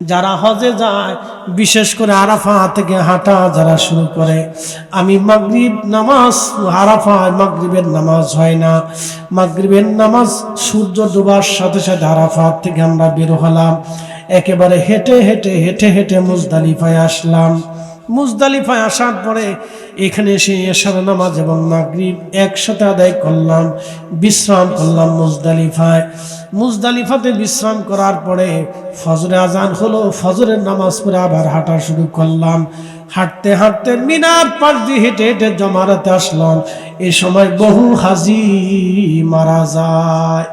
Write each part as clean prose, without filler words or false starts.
যারা হজে যায় বিশেষ করে আরাফা থেকে হাঁটা যারা শুরু করে, আমি মাগরিব নামাজ আরাফায় মাগরিবের নামাজ হয় না, মাগরিবের নামাজ সূর্য ডোবার সাথে সাথে আরাফা থেকে আমরা বের হলাম, একেবারে হেঁটে হেঁটে হেঁটে হেঁটে মুজদালিফায় আসলাম। মুজদালিফায় আসার পরে এখানে এসে এশার নামাজ এবং মাগরিব একসাথে আদায় করলাম, বিশ্রাম করলাম মুজদালিফায়। মুজদালিফাতে বিশ্রাম করার পরে ফজরে আজান হলো, ফজরের নামাজ পড়ে আবার হাঁটা শুরু করলাম। হাঁটতে হাঁটতে মিনার পাশ দিয়ে হেঁটে হেঁটে জমারাতে আসলাম। এই সময় বহু হাজি মারা যায়।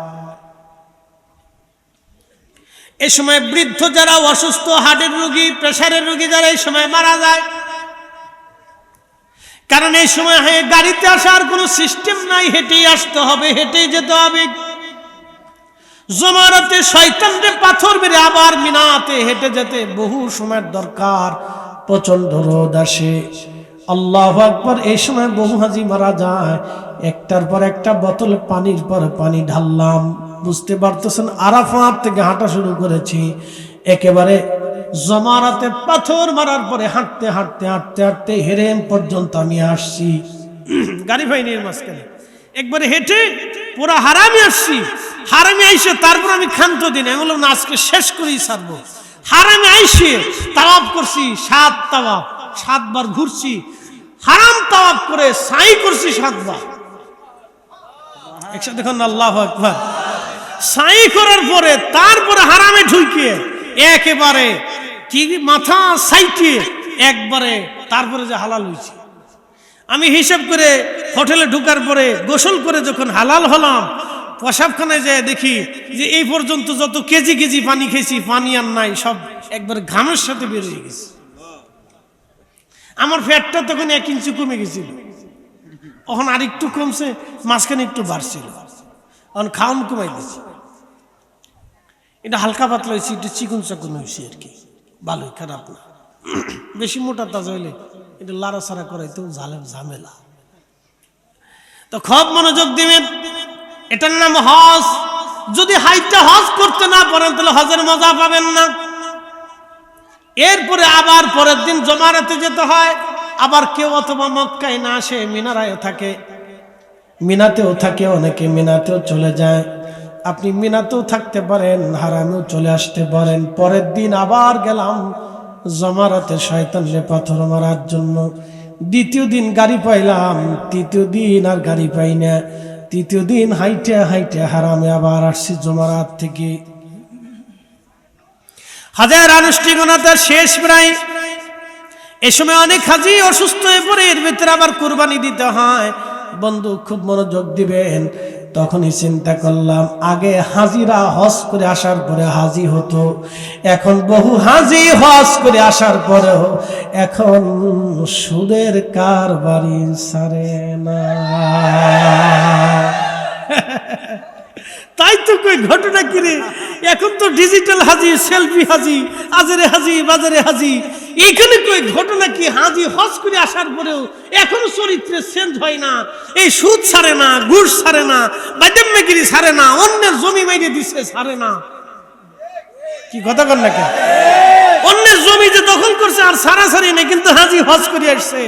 এই সময় বৃদ্ধ যারা অসুস্থ, হার্টের রোগী, প্রেসারের রোগী যারা এই সময় মারা যায়। কারণ এই সময় গাড়িতে আসার কোনো সিস্টেম নাই, হেঁটেই আসতে হবে, হেঁটেই যেতে হবে। জমারাতে শয়তানরে পাথর মেরে আবার মিনাতে হেঁটে যেতে বহু সময়ের দরকার, প্রচন্ড রোদ আসে। আল্লাহু আকবার। এই সময় বহু হাজি মারা যায়। একটার পর একটা বোতল পানির পর পানি ঢাললাম। বুঝতে পারতেছেন, আরাফাত থেকে হাঁটা শুরু করেছি, একেবারে জমারাতে পাথর মারার পরে হাঁটতে হাঁটতে হাঁটতে হাঁটতে হেরেম পর্যন্ত আমি আসছি। গাড়ি ফাইনের মাঝখানে একবারে হেঁটে পুরা হারামি আসছি। হারামি আইসে তারপর আমি ক্ষান্ত দিন, আমি বললাম না, আজকে শেষ করেই ছাড়বো। হারামি আইসে তাওয়াফ করছি, 7 তাওয়াফ, 7 বার ঘুরছি। হারাম তাওয়াফ করে সাই করছি 7 বার। একসাথে দেখুন আল্লাহু আকবার। সাই করার পরে তারপরে হারামে ঢুকে একেবারে কি মাথা সাইটিয়ে একবারে তারপরে যে হালাল হয়েছে। আমি হিসাব করে হোটেলে ঢুকার পরে গোসল করে যখন হালাল হলাম, পেশাবখানায় যায় দেখি যে এই পর্যন্ত যত কেজি কেজি পানি খেয়েছি, পানি আর নাই, সব একবার ঘামের সাথে বের হয়ে গেছে। আমার ফ্যাটটা তখন 1 ইঞ্চি কমে গেছিল, এখন আর একটু কমছে, মাঝখানে একটু বাড়ছিল, এখন খাওয়ান কমাই দিয়েছি। এটা হালকা পাতলা হয়েছে, একটু চিকন চাকুন হয়েছে আর কি, ভালোই, খারাপ না। বেশি মোটা তাজা হইলে এটা লাড়াছাড়া করাইতো ঝামেলা। তো খুব মনোযোগ দিবেন, এটার নাম হজ। যদি হাইটটা হজ করতে না পারেন তাহলে হজের মজা পাবেন না। এরপরে আবার পরের দিন জমারাতে যেতে হয়। আবার কেউ অথবা মক্কায় না আসে, মিনারায় থাকে, মিনাতেও থাকে অনেকে, মিনাতেও চলে যায়। আপনি মিনাতেও থাকতে পারেন, হারামেও চলে আসতে পারেন। পরের দিন আবার গেলাম জমারাতে শয়তানরে পাথর মারার জন্য। দ্বিতীয় দিন গাড়ি পাইলাম, তৃতীয় দিন আর গাড়ি পাই না। তৃতীয় দিন হাইটে হাইটে হারামে আবার আসছি জমারাত থেকে। হাজার আনুষ্ঠানিকতার শেষ প্রায়। এ সময় অনেক হাজি অসুস্থ হয়ে পড়ে, এর ভিতরে আবার কুরবানি দিতে হয়। বন্ধু খুব মনোযোগ দিবেন। তখনই চিন্তা করলাম, আগে হাজিরা হজ করে আসার পরে হাজি হতো, এখন বহু হাজি হজ করে আসার পরেও এখন সুদের কারবারি ছাড়ে না। তাই তো কই ঘটনা কি রে, এখন তো ডিজিটাল হাজি, সেলফি হাজি, আজরে হাজি, বাজারে হাজি। এইখানে কই ঘটনা কি, হাজি হজ করে আসার পরেও এখনো চরিত্রে চেঞ্জ হয় না। এই সুদ ছাড়ে না, ঘুষ ছাড়ে না, বাদামগিরি ছাড়ে না, অন্যের জমি মাইরে দিচ্ছে ছাড়ে না। কি কথা বল না কেন? অন্যের জমি যে দখল করছে আর সারাসারি নেই, কিন্তু হাজি হজ করে আসছে।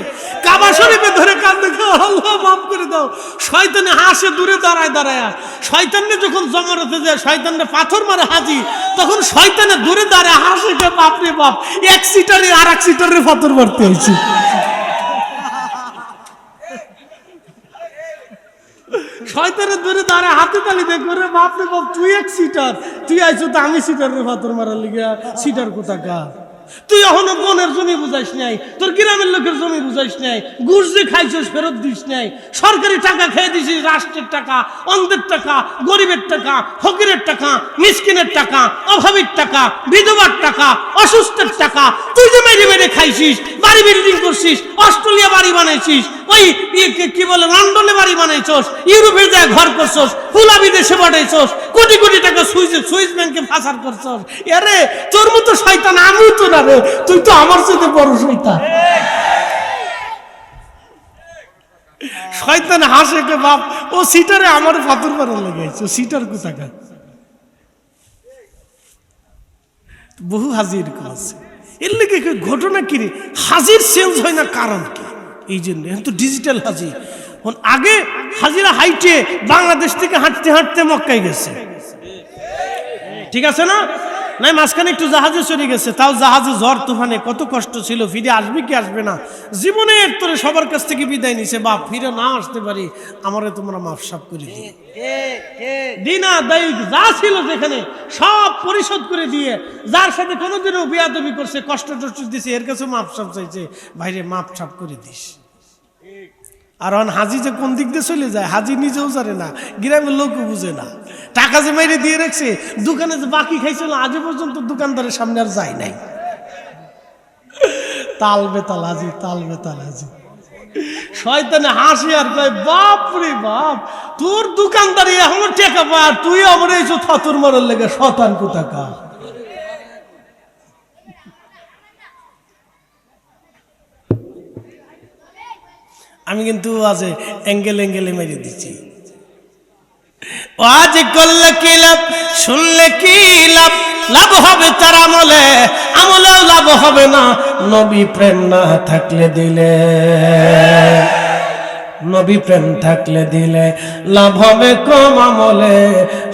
কাবা শরীফে ধরে কান্দে, আল্লাহ মাফ করে দাও। শয়তানে হাসে দূরে দাঁড়ায় দাঁড়ায়। শয়তানে যখন জমারাতে যায়, শয়তানে পাথর মারে হাজি, তখন শয়তানে দূরে দাঁড়ায় হাসে, বাপরে বাপ, 1 সিটারে আর 1 সিটারে পাথর মারতে হয়েছে। শয়তানের দূরে দাঁড়ায় হাতে তালি দেখবে, রে বাপরে বাপ, তুই 1 সিটার, তুই আইছো তো আমি সিটারের পাথর মারার লিগা। সিটার কোথাকার? তুই এখনো বোনের জমি বুঝাইস নাই, তোর গ্রামের লোকের জমি বুঝাইস নাই, ঘুষ যে খাইছিস ফেরত দিস নাই, সরকারি টাকা খেয়ে দিছিস, রাষ্ট্রের টাকা, অন্ধের টাকা, গরিবের টাকা, ফকিরের টাকা, মিসকিনের টাকা, অভাবীর টাকা, বিধবার টাকা, অসুস্থের টাকা, তুই যে মেরে মেরে খাইছিস, বাড়ি বিল্ডিং করছিস, অস্ট্রেলিয়া বাড়ি বানাইছিস, ওই কি বলে লন্ডনে বাড়ি বানাইছস, ইউরোপে যায় ঘর করছস, ফুলা বিদেশে পাঠাইছস, কোটি কোটি টাকা সুইস ব্যাংকে পাচার করছস। আরে তোর মতো শয়তান আমিও তো না রে, তুই তো আমার সাথে বড় শয়তান। শয়তান হাসে কে বাপ, ও সিটারে আমার পাথর মারা লেগেছে, সিটার কোথাকার? বহু হাজি এরকম আছে। এর লেগে ঘটনা কি রে, হাজির চেঞ্জ হয় না, কারণ কি? এই জন্য এখন তো ডিজিটাল হাজি। আগে হাজিরা হাইটে বাংলাদেশ থেকে হাঁটতে হাঁটতে মক্কায় গেছে, ঠিক আছে না? নাই মাঝখানে একটু জাহাজে চলে গেছে, তাও জাহাজে ঝড় তুফানে কত কষ্ট ছিল, ফিরে আসবে কি আসবে না, জীবনের তোরে সবার কাছ থেকে বিদায় নিছে। বাপ ফিরে না আসতে পারি, আমারে তোমরা মাফ সাফ করে দিও, দিনা দায়ী যা ছিল যেখানে সব পরিশোধ করে দিয়ে, যার সাথে কোনোদিনও বিয়াদবি করছে, কষ্ট টষ্ট দিছে, এর কাছে মাফ সাফ চাইছে, ভাইরে মাফ সাফ করে দিস। আর হাজি যে কোন দিক দিয়ে চলে যায় হাজি নিজেও জানে না, গ্রামের লোকও বুঝে না। টাকা যে মাইরে দিয়ে রাখছে, দোকানে যে বাকি খাইছিল আজ পর্যন্ত দোকানদারের সামনে আর যায় নাই। তাল বেতাল হাজি, তাল বেতাল হাজি। শয়তানে হাসি আর কয়, বাপ রে বাপ, তোর দোকানদারি এখনো টেকা পায়, তুই আমার এই থাতুর মারার লেগে শতান কোথাকা। আমি কিন্তু আজ অ্যাঙ্গেল অ্যাঙ্গেলে মেরে দিচ্ছি। আজ করলে কি লাভ, শুনলে কি লাভ, লাভ হবে তার আমলে, আমলেও লাভ হবে না নবী প্রেম না থাকলে দিলে। নবী প্রেম থাকলে দিলে লাভ হবে কম আমলে,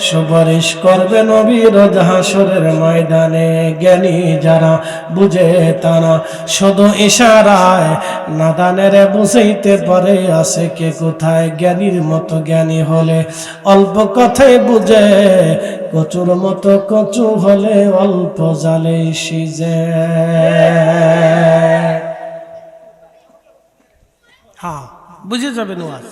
সুপারিশ করবে নবীর হাসরের ময়দানে। জ্ঞানী যারা বুঝে তারা শুধু ইশারায়, নাদানের বুঝাইতে পারে আছে কে কোথায়। জ্ঞানীর মতো জ্ঞানী হলে অল্প কথাই বুঝে, কচুর মতো কচু হলে অল্প জালে সিজে। হ্যাঁ, বুঝে যাবেন ওয়াজ।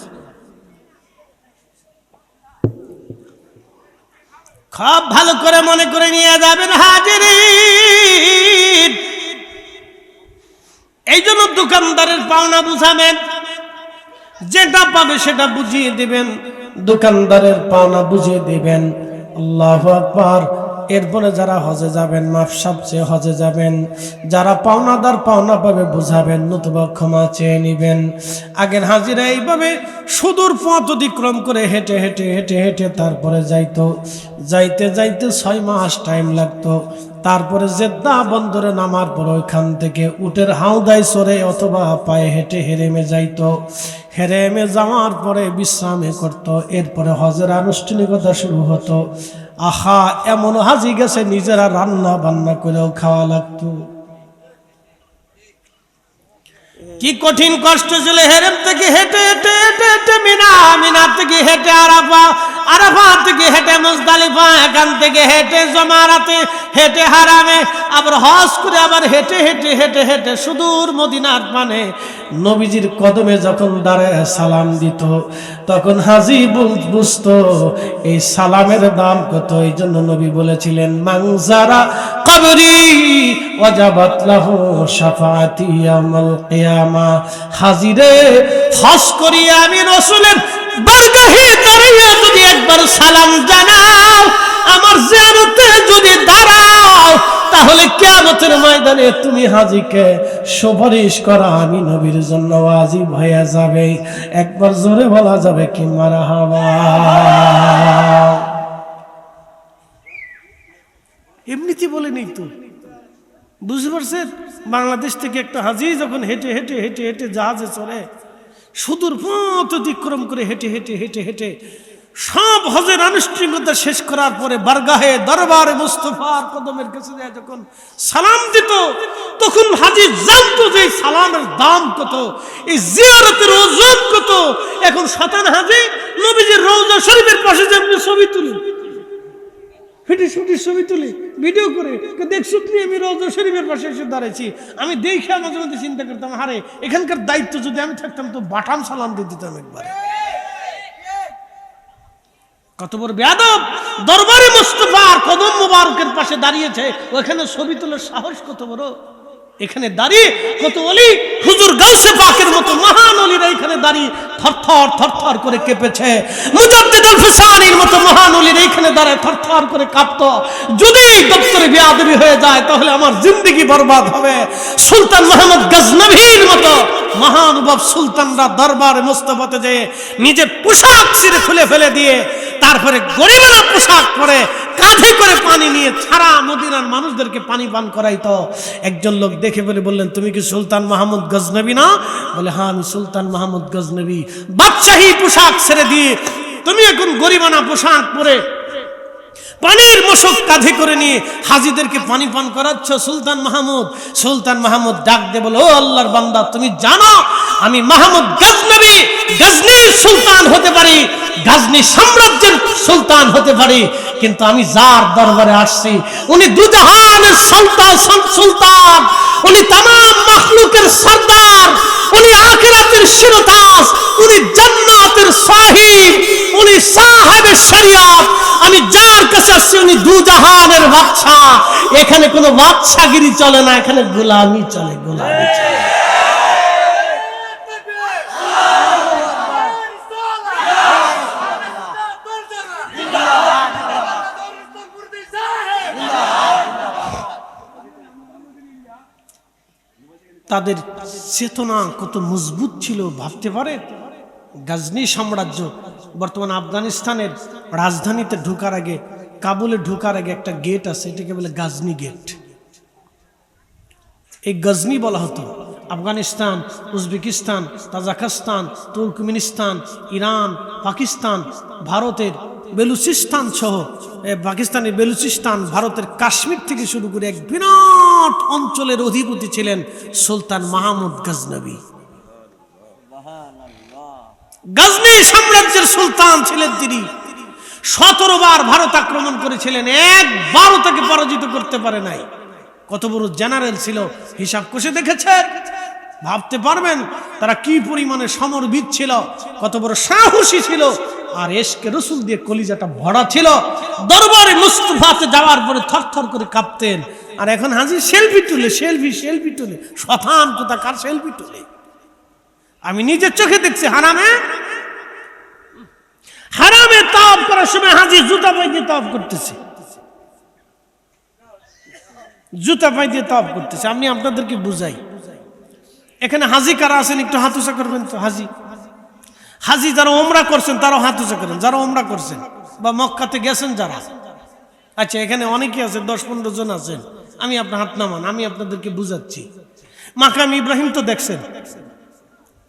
খুব ভালো করে মনে করে নিয়ে যাবেন হাজিরিন। এই জন্য দোকানদারের পাওনা বুঝাবেন, যেটা পাবে সেটা বুঝিয়ে দিবেন, দোকানদারের পাওনা বুঝিয়ে দিবেন। আল্লাহু আকবার। এরপরে যারা হজে যাবেন মাফ সবচেয়ে হজে যাবেন, যারা পাওনাদার পাওনা পাবে বুঝাবেন, নতুবা ক্ষমা চেয়ে নিবেন। আগের হাজিরা এইভাবে সুদূর পথ অতিক্রম করে হেঁটে হেঁটে হেঁটে হেঁটে তারপরে যাইতো, যাইতে যাইতে 6 মাস টাইম লাগতো। তারপরে জেদ্দা বন্দরে নামার পর ওইখান থেকে উটের হাউদায় চড়ে অথবা পায়ে হেঁটে হেরেমে যাইতো। হেরেমে যাওয়ার পরে বিশ্রামে করত, এরপরে হজের আনুষ্ঠানিকতা শুরু হতো। আহা, এমন হাজি গেছে নিজেরা রান্না বান্না করেও খাওয়া লাগতো। কি কঠিন কষ্ট ছিল। হেরেম থেকে হেঁটে হেঁটে হেঁটে হেঁটে মিনা, মিনা থেকে হেঁটে আরাফা, আরাফা থেকে হেঁটে মুজদালিফা, এখান থেকে হেঁটে জমারাতে, হেঁটে হারামে, আবার হজ করে আবার হেঁটে হেঁটে হেঁটে হেঁটে সুদূর মদিনার পানে নবীজির কদমে যখন দাঁড়ায় সালাম দিত, তখন হাজি বুঝতো এই সালামের দাম কত। এই জন্য নবী বলেছিলেন, মানজারা কবরি ওয়াজাবাত লাহু শাফাআতি ইয়াউমাল কিয়ামা। হাজিরে, হজ করি আমি রাসূলের বারগাহে দাঁড়িয়ে যদি একবার সালাম জানাও, আমার জিয়ারতে যদি দাঁড়াও, তাহলে কিয়ামতের ময়দানে তুমি হাজিকে সুপারিশ করা আমি নবীর জন্য ওয়াজিব হয়ে যাবে। একবার জোরে বলা যাবে কি মারহাবা। এমনিতে বলে নেই তো, বুঝতে পারছেন? বাংলাদেশ থেকে একটা হাজি যখন হেঁটে হেঁটে হেঁটে হেঁটে জাহাজে চড়ে, সুদূর পথ অতিক্রম করে হেঁটে হেঁটে হেঁটে হেঁটে সব হজের আনুষ্ঠানিকতা শেষ করার পরে বারগাহে দরবারে মুস্তাফার কদমের কাছে যায় যখন সালাম দিত, তখন হাজি জানতো যে সালামের দাম কত, এই জিয়ারতের ওজন কত। এখন শতান হাজি নবীজির রওজা শরীফের পাশে যে ছবি তুলি, হেঁটে ছুটি ছবি তুলি, ভিডিও করে দেখছো তুমি, আমি রওজা শরীফের পাশে এসে দাঁড়াইছি। আমি দেখে মাঝে মধ্যে চিন্তা করতাম, হারে এখানকার দায়িত্ব যদি আমি থাকতাম তো বাটাম সালাম দিয়ে দিতাম একবারে। কত বড় বেয়াদব! দরবারে মুস্তাফার কদম মুবারকের পাশে দাঁড়িয়েছে, ওখানে ছবি তোলার সাহস কত বড়! এখানে দাঁড়িয়ে কত ওলি, হুজুর গাউসে পাকের মতো মহান ওলিরা এখানে দাঁড়িয়ে থরথর থরথর করে কেঁপেছে। মুজাদ্দিদুল ফিসানির মতো মহান ওলিরা এখানে দাঁড়ায় থরথর করে কাঁপতো। যদি দপ্তরে বেয়াদবি হয়ে যায় তাহলে আমার জিন্দেগি বরবাদ হবে। সুলতান মোহাম্মদ গজনভীর মতো মহানুভব সুলতানরা দরবারে মোস্তফাতে যেয়ে নিজের পোশাক ছিঁড়ে খুলে ফেলে দিয়ে তারপরে গরিবেরা পোশাক পরে কাঁধে করে পানি নিয়ে সারা মদিনার মানুষদেরকে পানি পান করাইতো। একজন লোক দেখে বললেন, তুমি কি সুলতান মাহমুদ গজনবী না? বলে, হ্যাঁ আমি সুলতান মাহমুদ গজনবী। বাদশাহী পোশাক ছেড়ে দিয়ে তুমি এখন গরিবানা পোশাক পরে পানির মশক কাঁধে করে নিয়ে হাজিদেরকে পানি পান করাচ্ছ সুলতান মাহমুদ। সুলতান মাহমুদ ডাক দে বলে, ও আল্লাহর বান্দা, তুমি জানো আমি মাহমুদ গজনবী গজনীর সুলতান হতে পারি, গজনী সাম্রাজ্যের সুলতান হতে পারি, কিন্তু আমি যার দরবারে আসছি উনি দুজাহানের সুলতান, উনি तमाम মাখলুকের সরদার, উনি আখিরাতের শিরতাজ, উনি জান্নাতের সাহিব, উনি সাহেবে শরিয়ত। আমি যার কাছে আসছি উনি দুজাহানের বাদশা। এখানে কোনো বাদশাগিরি চলে না, এখানে গোলামি চলে, গোলামি চলে। তাদের চেতনা কত মজবুত ছিল ভাবতে পারে। গজনী সাম্রাজ্য বর্তমান আফগানিস্তানের রাজধানীতে ঢোকার আগে, কাবুলে ঢোকার আগে একটা গেট আছে, এটাকে বলে গজনী গেট। এই গজনী বলা হতো Afghanistan, Uzbekistan, Tajikistan, Turkmenistan, Iran, Pakistan, ভারতের বেলুচিস্তান সহ পাকিস্তানের বেলুচিস্তান, ভারতের কাশ্মীর থেকে শুরু করে এক বিরাট অঞ্চলের অধিপতি ছিলেন সুলতান মাহমুদ গজনবী। গজনী সাম্রাজ্যের সুলতান ছিলেন তিনি। 17 বার ভারত আক্রমণ করেছিলেন, একবারও তাকে পরাজিত করতে পারে নাই। কত বড় জেনারেল ছিল হিসাব কষে দেখেছেন? ভাবতে পারবেন তারা কি পরিমাণে সমরবিদ ছিল, কত বড় সাহসী ছিল, আর এশকে রসুল দিয়ে কলিজাটা ভরা ছিল। দরবারে মুস্তফাতে যাওয়ার পরে থরথর করে কাঁপতেন। আর এখন হাজি সেলফি তুলে, সেলফি তুলে, শতান কোথাকার সেলফি তুলে। আমি নিজের চোখে দেখছি হারামে তাওয়াফ করার সময় হাজি জুতা পায়ে দিয়ে তাওয়াফ করতেছে, জুতা পায়ে দিয়ে তাওয়াফ করতেছে। আমি আপনাদেরকে বুঝাই, এখানে হাজি কারা আছেন একটু হাত উঁচা করবেন তো। হাজি যারা ওমরা করছেন তারাও হাত উঁচা করেন, যারা ওমরা করছেন বা মক্কাতে গেছেন যারা। আচ্ছা, এখানে অনেকে আছে, 10-15 জন আছেন। আমি আপনার হাত নামান, আমি আপনাদেরকে বুঝাচ্ছি। মাকাম ইব্রাহিম তো দেখছেন,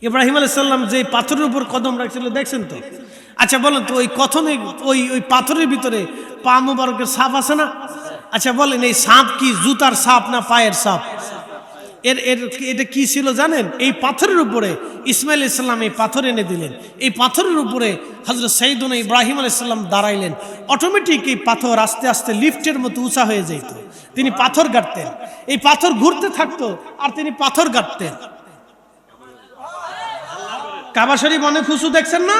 ইব্রাহিম আলাইহিস সালাম যে পাথরের উপর কদম রাখছিল দেখছেন তো? আচ্ছা বলেন তো, ওই কথমে ওই পাথরের ভিতরে পা মুবারকের ছাপ আছে না? আচ্ছা বলেন, এই ছাপ কি জুতার ছাপ না পায়ের ছাপ? এটা কি ছিল জানেন? এই পাথরের উপরে ইসমাইল ইসলাম এই পাথর এনে দিলেন। এই পাথরের উপরে হযরত সাইয়েদুনা ইব্রাহিম আলাইহিস সালাম দাঁড়াইলেন। অটোমেটিক এই পাথর আস্তে আস্তে লিফটের মতো উঁচা হয়ে যেত। তিনি পাথর গাঁটতেন, এই পাথর ঘুরতে থাকতো আর তিনি পাথর গাঁটতেন। কাবা শরীফ অনেক উঁচু দেখছেন না?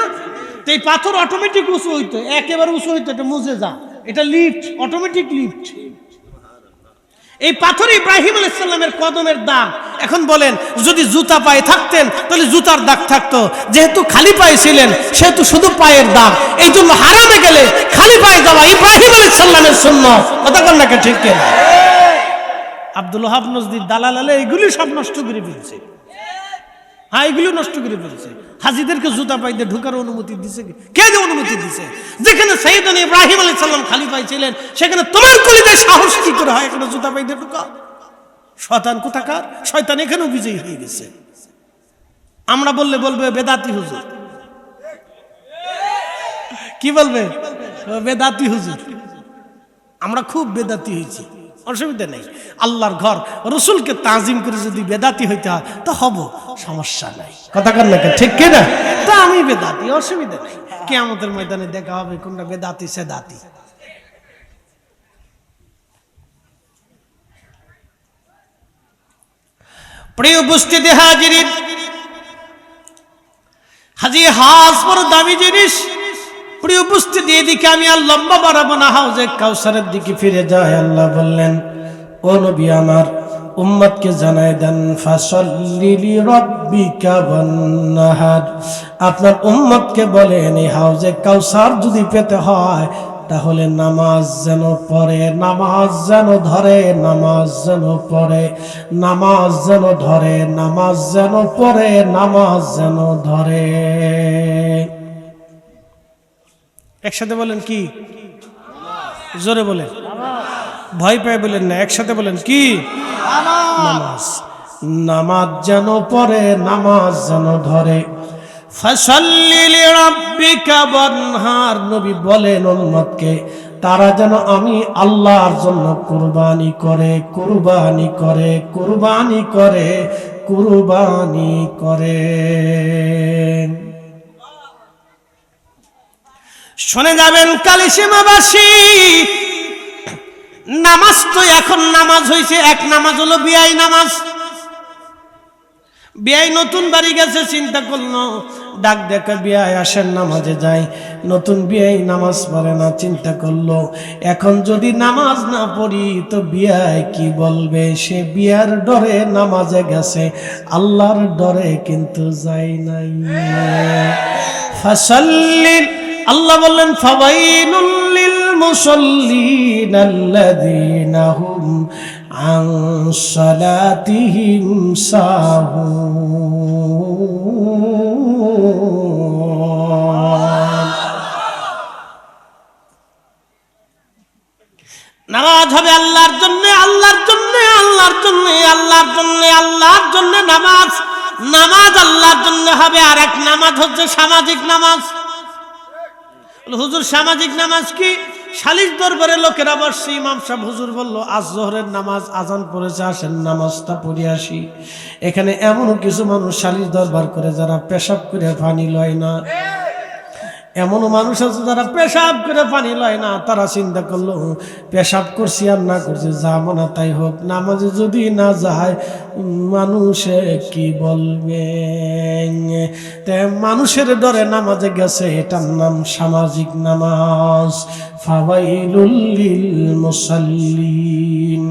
তো এই পাথর অটোমেটিক উঁচু হইতো, একেবারে উঁচু হইতো। এটা মুজেজা, এটা লিফট, অটোমেটিক লিফট। এই পাথর ইব্রাহিম আলাইহিস সালামের কদমের দাগ। এখন বলেন, যদি জুতা পায়ে থাকতেন তাহলে জুতার দাগ থাকতো। যেহেতু খালি পায়ে ছিলেন সেহেতু শুধু পায়ের দাগ। এই জন্য হারামে গেলে খালি পায়ে যাওয়া ইব্রাহিম আলাইহিস সালামের সুন্নাত। কথা বল না, ঠিক কিনা? আব্দুল ওহাব নজদি দালাল আলে এগুলি সব নষ্ট করে ফেলছে। হ্যাঁ, এগুলো নষ্ট করে ফেলছে। হাজিদেরকে জুতা পাইতে ঢুকার অনুমতি দিছে কে? যে অনুমতি দিছে। যেখানে সাইয়েদুনা ইব্রাহিম আলাইহিস সালাম খালি পায়ে ছিলেন সেখানে তোমার কলিজায় সাহস কি করে হয় এখানে জুতা পাইতে ঢুকা? শয়তান কোথাকার! শয়তান এখানেও বিজয়ী হয়ে গেছে। আমরা বললে বলবে বেদাতি হুজুর। কি বলবে? বেদাতি হুজুর। আমরা খুব বেদাতি হয়েছি, অসুবিধা নেই। আল্লাহর ঘর রসুলকে তাজিম করে যদি বেদাতি হইতে হয় তো হব, সমস্যা নাই। কথা কর না, ঠিক কিনা? তা আমি বেদাতি, অসুবিধা নেই। কিয়ামতের ময়দানে দেখা হবে কোনটা বেদাতি সেদাতি। প্রিয় উপস্থিতি হাজিরিন, হাজি হাজ বড় দামি জিনিস। প্রিয় উপস্থিতি, এদিকে আমি আর লম্বা বাড়াবো না, হাউজে কাউসারের দিকে ফিরে যায়। আল্লাহ বললেন, ও নবী আমার উম্মতকে জানায় দেন, ফাসাল্লি লিরাব্বিকা ওয়ান্নাহার। আপনার উম্মতকে বলেন, এই হাউজে কাউসার যদি পেতে হয় তাহলে নামাজ যেন পড়ে, নামাজ যেন ধরে, নামাজ যেন পড়ে, নামাজ যেন ধরে, নামাজ যেন পড়ে, নামাজ যেন ধরে। একসাথে বলেন কি? জোরে বলেন, ভয় পায় বলেন না, একসাথে বলেন কি? নামাজ। নামাজ যেন পড়ে, নামাজ যেন ধরে। ফাসাল্লি লিরাব্বিকা ওয়ানহার, নবী বলেন উম্মতকে তারা যেন আমি আল্লাহর জন্য কুরবানি করে, কুরবানি করে, কুরবানি করে, কুরবানি করে। শুনে যাবেন কালিসীমাবাসী, নামাজ তো এখন নামাজ হয়েছে, এক নামাজ হলো বিয়াই নামাজ। বিয়াই নতুন বাড়ি গেছে, চিন্তা করলো ডাক দেখা বিয়াই আসেন নামাজে যাই, নতুন বিয়াই নামাজ পড়ে না, চিন্তা করলো এখন যদি নামাজ না পড়ি তো বিয়াই কি বলবে। সে বিয়ার ডরে নামাজে গেছে, আল্লাহর ডরে কিন্তু যায় নাই। ফাসাল্লি, আল্লাহ বললেন ফাওয়াইলুল লিল মুসাল্লিন আল্লাযীনা হুম আন সালাতিহিম সাহুন। নামাজ হবে আল্লাহর জন্য, আল্লাহর জন্য, আল্লাহর জন্য, আল্লাহর জন্য, আল্লাহর জন্য নামাজ। নামাজ আল্লাহর জন্য হবে। আর এক নামাজ হচ্ছে সামাজিক নামাজ। হুজুর সামাজিক নামাজ কি? সালিশ দরবারে লোকেরা বসছে, ইমাম সাহেব হুজুর বলল আজ জোহরের নামাজ আজান পড়েছে, আসেন নামাজটা পড়ে আসি। এখানে এমন কিছু মানুষ সালিশ দরবার করে যারা পেশাব করে পানি লয় না। এমনও মানুষ আছে যারা পেশাব করে পানি লয় না। তারা চিন্তা করলো পেশাব করছি আর না করছি যা মনে তাই হোক, নামাজে যদি না যায় মানুষে কি বলবে। মানুষের ডরে নামাজে গেছে, এটার নাম সামাজিক নামাজ। ফাওয়াইলুল লিল মুসাল্লিন।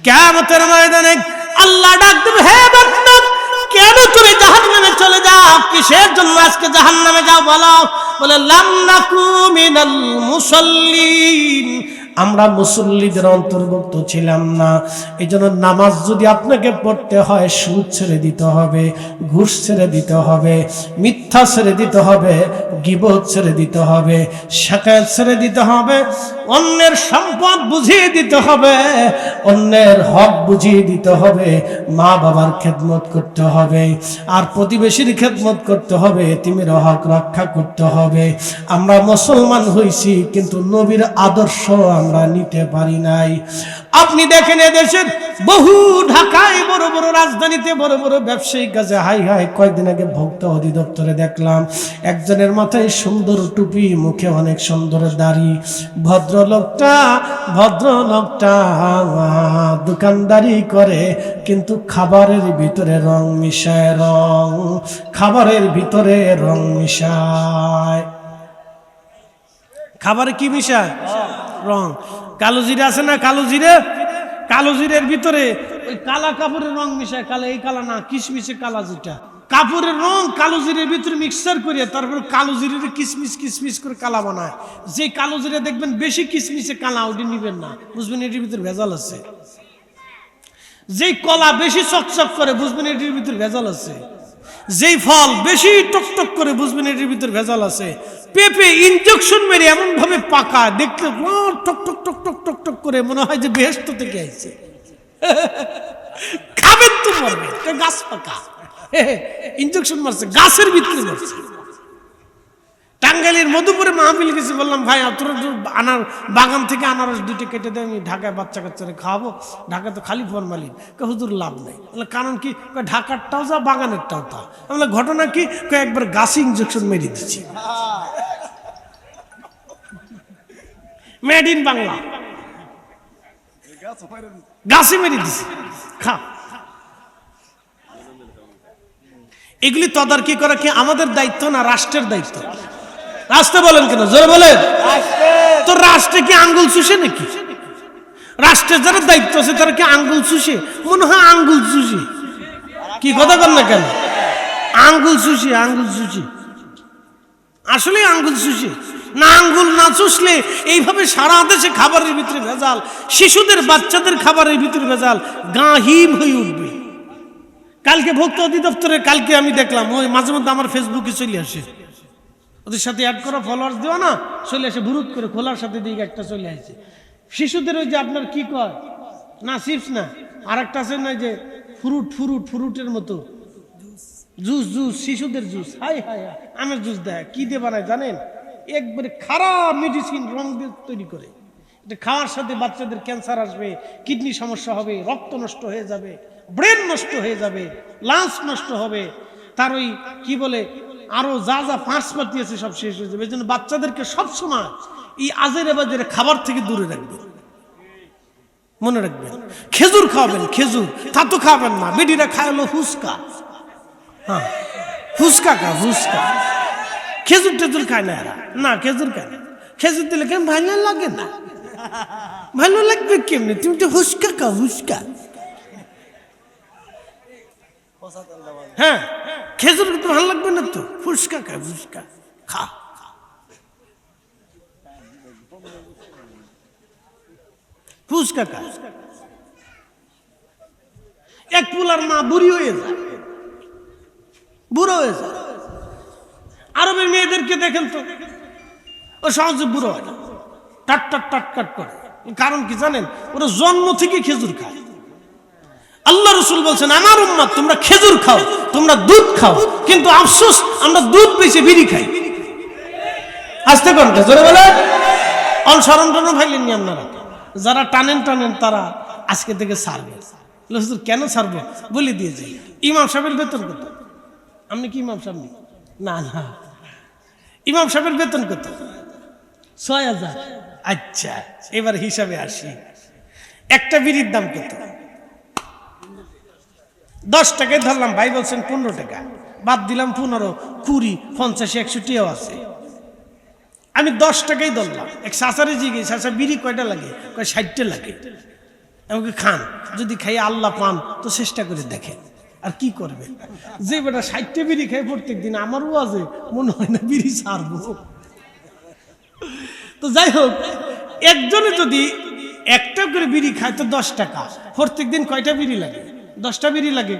কিয়ামতের ময়দানে আল্লাহ ডাক দেবে, হে বান্দা কেন তুমি জাহান্নামে চলে যাও? কিসের জন্য আজকে জাহান্নামে যাও বলো? বলে লাম নাকু মিনাল মুসাল্লিন, আমরা মুসল্লিদের অন্তর্ভুক্ত ছিলাম না। এই জন্য নামাজ যদি আপনাকে পড়তে হয় সুদ ছেড়ে দিতে হবে, ঘুষ ছেড়ে দিতে হবে, মিথ্যা ছেড়ে দিতে হবে, গীবত ছেড়ে দিতে হবে, শাকায়াত ছেড়ে দিতে হবে, অন্যের সম্পদ বুঝিয়ে দিতে হবে, অন্যের হক বুঝিয়ে দিতে হবে, মা বাবার খেদমত করতে হবে, আর প্রতিবেশীর খেদমত করতে হবে, এতিমের হক রক্ষা করতে হবে। আমরা মুসলমান হইছি কিন্তু নবীর আদর্শ আমরা নিতে পারি নাই। আপনি দেখেন এদেশের বহু ঢাকায় বড় বড় রাজধানীতে বড় বড় ব্যবসায়িক কাজে হাই হাই। কয়েকদিন আগে ভোক্তা অধিদপ্তরে দেখলাম একজনের মাথায় সুন্দর টুপি, মুখে অনেক সুন্দর দাড়ি। ভদ্রলোকটা দোকানদারি করে কিন্তু খাবারের ভিতরে রং মিশায়, খাবারের ভিতরে রং মিশায়। খাবারে কি মিশায়? রং। কালো জিরা আছে না, কালো জিরা, কালো জিরের ভিতরে ওই কালা কাপড়ের রং মিশায়। কালা এই কালা না, কিশমিশে কালা, যেটা কাপড়ের রং কালো জিরের ভিতরে মিক্সার করে তারপর কালো জিরের কিসমিস কিসমিস করে কালা বানায়। যে কালো জিরা দেখবেন বেশি কিসমিসে কালা, ওটি নিবেন না, বুঝবেন এটির ভিতরে ভেজাল আছে। যেই কলা বেশি চকচক করে বুঝবেন এটির ভিতরে ভেজাল আছে। যেই ফল বেশি টকটক করে বুঝবেন এটির ভিতরে ভেজাল আছে। পেঁপে ইনজেকশন মেরে এমন ভাবে পাকা, দেখতে টক টক টক টক টক টক করে মনে হয় যে বেহেশত থেকে আইছে। খাবেন তো মরবে, গাছ পাকা, ইনজেকশন মারছে, গাছের ভিতরে মারছে। টাঙ্গাইলের মধুপুরে মাহফিল গেছি, বললাম ভাই তোর আনার বাগান থেকে আনারস দুটো কেটে দেয়, আমি ঢাকায় বাচ্চা কাচ্চারে খাওয়াবো, ঢাকা তো খালি ফরমালিন। হুজুর লাভ নেই। কারণ কি? ঢাকারটাও যা বাগানেরটাও তা। আমরা ঘটনা কি? একবার গাছে ইনজেকশন মেরে দিচ্ছি, মেড ইন বাংলা, গাছে মেরে দিচ্ছি, খা। এগুলি তদারকি করা কি আমাদের দায়িত্ব না রাষ্ট্রের দায়িত্ব? রাষ্ট্র বলেন কেন, জোরে বলেন। তো রাষ্ট্রে কি আঙ্গুল চুষে নাকি? রাষ্ট্রের যারা দায়িত্ব আছে তারা কি আঙ্গুল চুষে? মনে হয় আঙ্গুল চুষে। কি কথা বল না কেন? আঙ্গুল চুষে, আঙ্গুল চুষে, আসলে আঙ্গুল চুষে। না আঙ্গুল না চুষলে এইভাবে সারা দেশে খাবারের ভিতরে ভেজাল, শিশুদের বাচ্চাদের খাবারের ভিতরে ভেজাল, গা হিম হয়ে উঠবে। কালকে ভোক্তা অধিদপ্তরে কালকে আমি দেখলাম, ওই মাঝে মধ্যে আমার ফেসবুকে চলে আসে, ওদের সাথে অ্যাড করা ফলোয়ার্স দেওয়া না, চলে আসে ভুরুত করে খোলার সাথে দিকে একটা চলে আসে শিশুদের ওই যে আপনার কি কয় না চিপস না, আর একটা আছে না যে ফ্রুটের মতো জুস, শিশুদের জুস, হাই হাই আমের জুস দেয়, কি দিয়ে বানায় জানেন? একবারে খারাপ মেডিসিন রং দিয়ে তৈরি করে। এটা খাওয়ার সাথে বাচ্চাদের ক্যান্সার আসবে, কিডনি সমস্যা হবে, রক্ত নষ্ট হয়ে যাবে, ব্রেন নষ্ট হয়ে যাবে, লাংস নষ্ট হবে, তার ওই কি বলে আরো যা যা পার্টস আছে সব শেষ হয়ে যাবে। এই জন্য বাচ্চাদেরকে সবসময় এই আজেরে বাজেরে খাবার থেকে দূরে রাখবেন, মনে রাখবেন। খেজুর খাওয়াবেন, খেজুর তা তো খাবেন না, বেডিরা খায় হলো ফুচকা, হ্যাঁ ফুচকা ফুচকা, খেজুর টেজুর খায় না এরা, না খেজুর খায় না, খেজুর দিলে কেমন ভালো লাগে না, ভালো লাগবে কেমনি, তুমি তো ফুচকা খাও ফুচকা, হ্যাঁ খেজুর তো ভালো লাগবে না তো, ফুচকা খা ফুচকা খা। ফুচকা খা, এক পুলার মা বুড়ি হয়ে যায়, বুড়ো হয়ে যায়। আরবের মেয়েদেরকে দেখেন তো, ও সহজে বুড়ো হয় না, টাট টাট টাট কাট করে। কারণ কি জানেন? ওরা জন্ম থেকে খেজুর খায়। আল্লাহ রসুল বলছেন আমার উম্মত তোমরা খেজুর খাও, তোমরা দুধ খাও, কিন্তু আফসোস আমরা দুধ বেশি বিড়ি খাই। আসতে কোনটা জোরে বলে অনুসরণ টানো ভাইলেননি আপনারা, যারা টানেন তারা আজকে থেকে ছাড়বে। কেন ছাড়বো বলে দিয়ে যাই, ইমাম সাহেবের বেতন কত? আপনি কি ইমাম সাহেব? না না, ইমাম সাহেবের বেতন কত? ৬,০০০। আচ্ছা এবার হিসাবে আসি, একটা বিড়ির দাম কত? 10 টাকায় ধরলাম, ভাই বলছেন 15 টাকা, বাদ দিলাম 15, 20, 50, 100 আছে। আমি 10 টাকাই ধরলাম। এক শাসারে জিজ্ঞেস, শাসা বিড়ি কয়টা লাগে? 60টা লাগে। আমাকে খান, যদি খাই আল্লাহ পান তো চেষ্টা করে দেখেন, আর কি করবে? যে বেটা 60টা বিড়ি খাই প্রত্যেক দিন, আমারও আছে মনে হয় না বিড়ি ছাড়বো। তো যাই হোক, একজনে যদি একটা করে বিড়ি খায় তো 10 টাকা, প্রত্যেক দিন কয়টা বিড়ি লাগে? 10টা বিড়ি লাগে।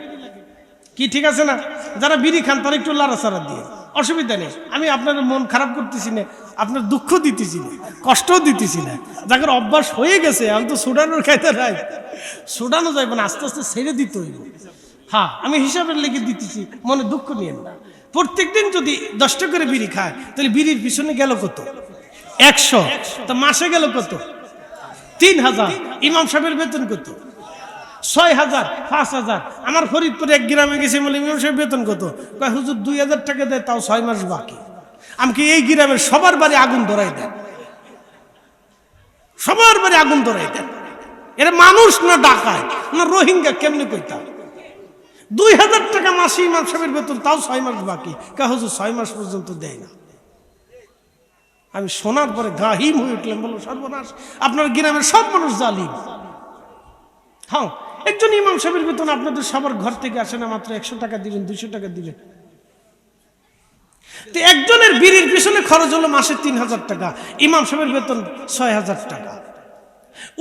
কি ঠিক আছে না? যারা বিড়ি খান তারা একটু লাড়াচাড়া দিয়ে, অসুবিধা নেই। আমি আপনার মন খারাপ করতেছি না, আপনার দুঃখ দিতেছি না, কষ্টও দিতেছি না। যাদের অভ্যাস হয়ে গেছে, আমি তো সুডানোর খাইতে নাই, সুডানো যাইবে না, আস্তে আস্তে ছেড়ে দিতে হইব। হ্যাঁ আমি হিসাবের লেগে দিতেছি, মনে দুঃখ নিয়েন না। প্রত্যেক দিন যদি 10টা করে বিড়ি খায় তাহলে বিড়ির পিছনে গেল কত? 100। তো মাসে গেল কত? 3000। ইমাম সাহেবের বেতন কত? 6000, 5000। আমার ফরিদপুরে এক গ্রামে গেছে, বলে ইমাম সাহেব বেতন কত? কয় হুজুর 2000 টাকা দেয়, তাও 6 মাস বাকি। আমাকে এই গ্রামের সবার বাড়ি আগুন ধরাই দেন, সবার বাড়ি আগুন ধরাই দেন। এরা মানুষ না ডাকায় না রোহিঙ্গা, কেমনে কইতা? 2000 টাকা মাসে ইমাম সাহেবের বেতন, তাও 6 মাস বাকি। কয় হুজুর 6 মাস পর্যন্ত দেয় না। আমি শোনার পরে গা হিম হয়ে উঠলাম, বললাম সর্বনাশ, আপনার গ্রামের সব মানুষ জালিম। হ্যাঁ একজন ইমাম সাহেবের বেতন আপনাদের সবার ঘর থেকে আসে না, মাত্র 100 টাকা দিলেন, 200 টাকা দিলেন। তো একজনের বিড়ির পিছনে খরচ হলো মাসে 3000 টাকা, ইমাম সাহেবের বেতন 6000 টাকা।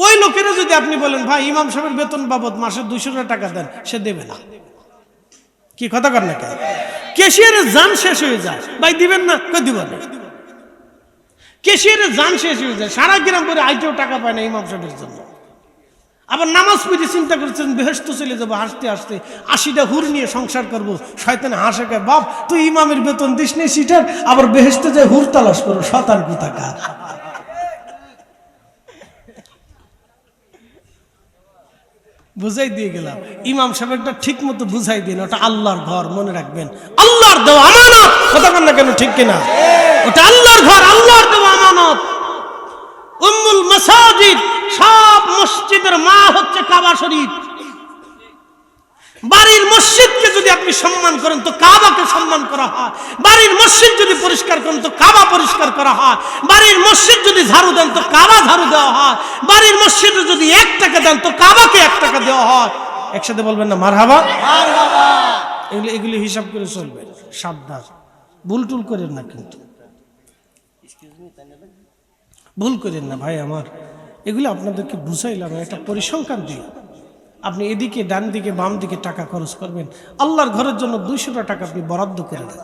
ওই লোকেরা যদি আপনি বলেন ভাই ইমাম সাহেবের বেতন বাবদ মাসে 200 টাকা দেন, সে দেবে না। কি কথা কর না? কেন? ক্যাশিয়ারের জান শেষ হয়ে যায়, ভাই দিবেন না? কই দিব না। ক্যাশিয়ারের জান শেষ হয়ে যায়, সারা গ্রাম করে আইটেও টাকা পায় না ইমাম সাহেবের জন্য। আবার নামাজ পড়ে চিন্তা করছেন বেহেশত চলে যাবো, হাসতে হাসতে 80টা হুর নিয়ে সংসার করবো। শয়তানে হাসে, কয় বাপ তুই ইমামের বেতন দিস নি সিটার, আবার বেহেশতে যায় হুর তালাশ করো, শয়তান কোথাকার। বুঝাই দিয়ে গেলাম, ইমাম সাহেবটা ঠিক মতো বুঝাই দিন, ওটা আল্লাহর ঘর, মনে রাখবেন, আল্লাহর দেওয়া আমানত। কথা বল না কেন, ঠিক কিনা? ওটা আল্লাহর ঘর, আল্লাহর দেওয়া আমানত। উম্মুল মাসাজিদ, সব মসজিদের মা হচ্ছে কাবা শরীফ। বাড়ির মসজিদকে যদি আপনি সম্মান করেন তো কাবাকে সম্মান করা হয়। বাড়ির মসজিদ যদি পরিষ্কার করেন তো কাবা পরিষ্কার করা হয়। বাড়ির মসজিদ যদি ঝাড়ু দেন তো কাবা ঝাড়ু দেওয়া হয়। বাড়ির মসজিদে যদি 1 টাকা দেন তো কাবাকে 1 টাকা দেওয়া হয়। একসাথে বলবেন না মারহাবা? এগুলি হিসাব করে চলবেন, সাবধান, ভুল টুল করেন না কিন্তু। ভুল করেন না ভাই আমার, এগুলো আপনাদেরকে বুঝাইলাম, একটা পরিসংখ্যান দিলাম। আপনি এদিকে ডান দিকে বাম দিকে টাকা খরচ করবেন, আল্লাহর ঘরের জন্য 200টা টাকা আপনি বরাদ্দ করে দেন।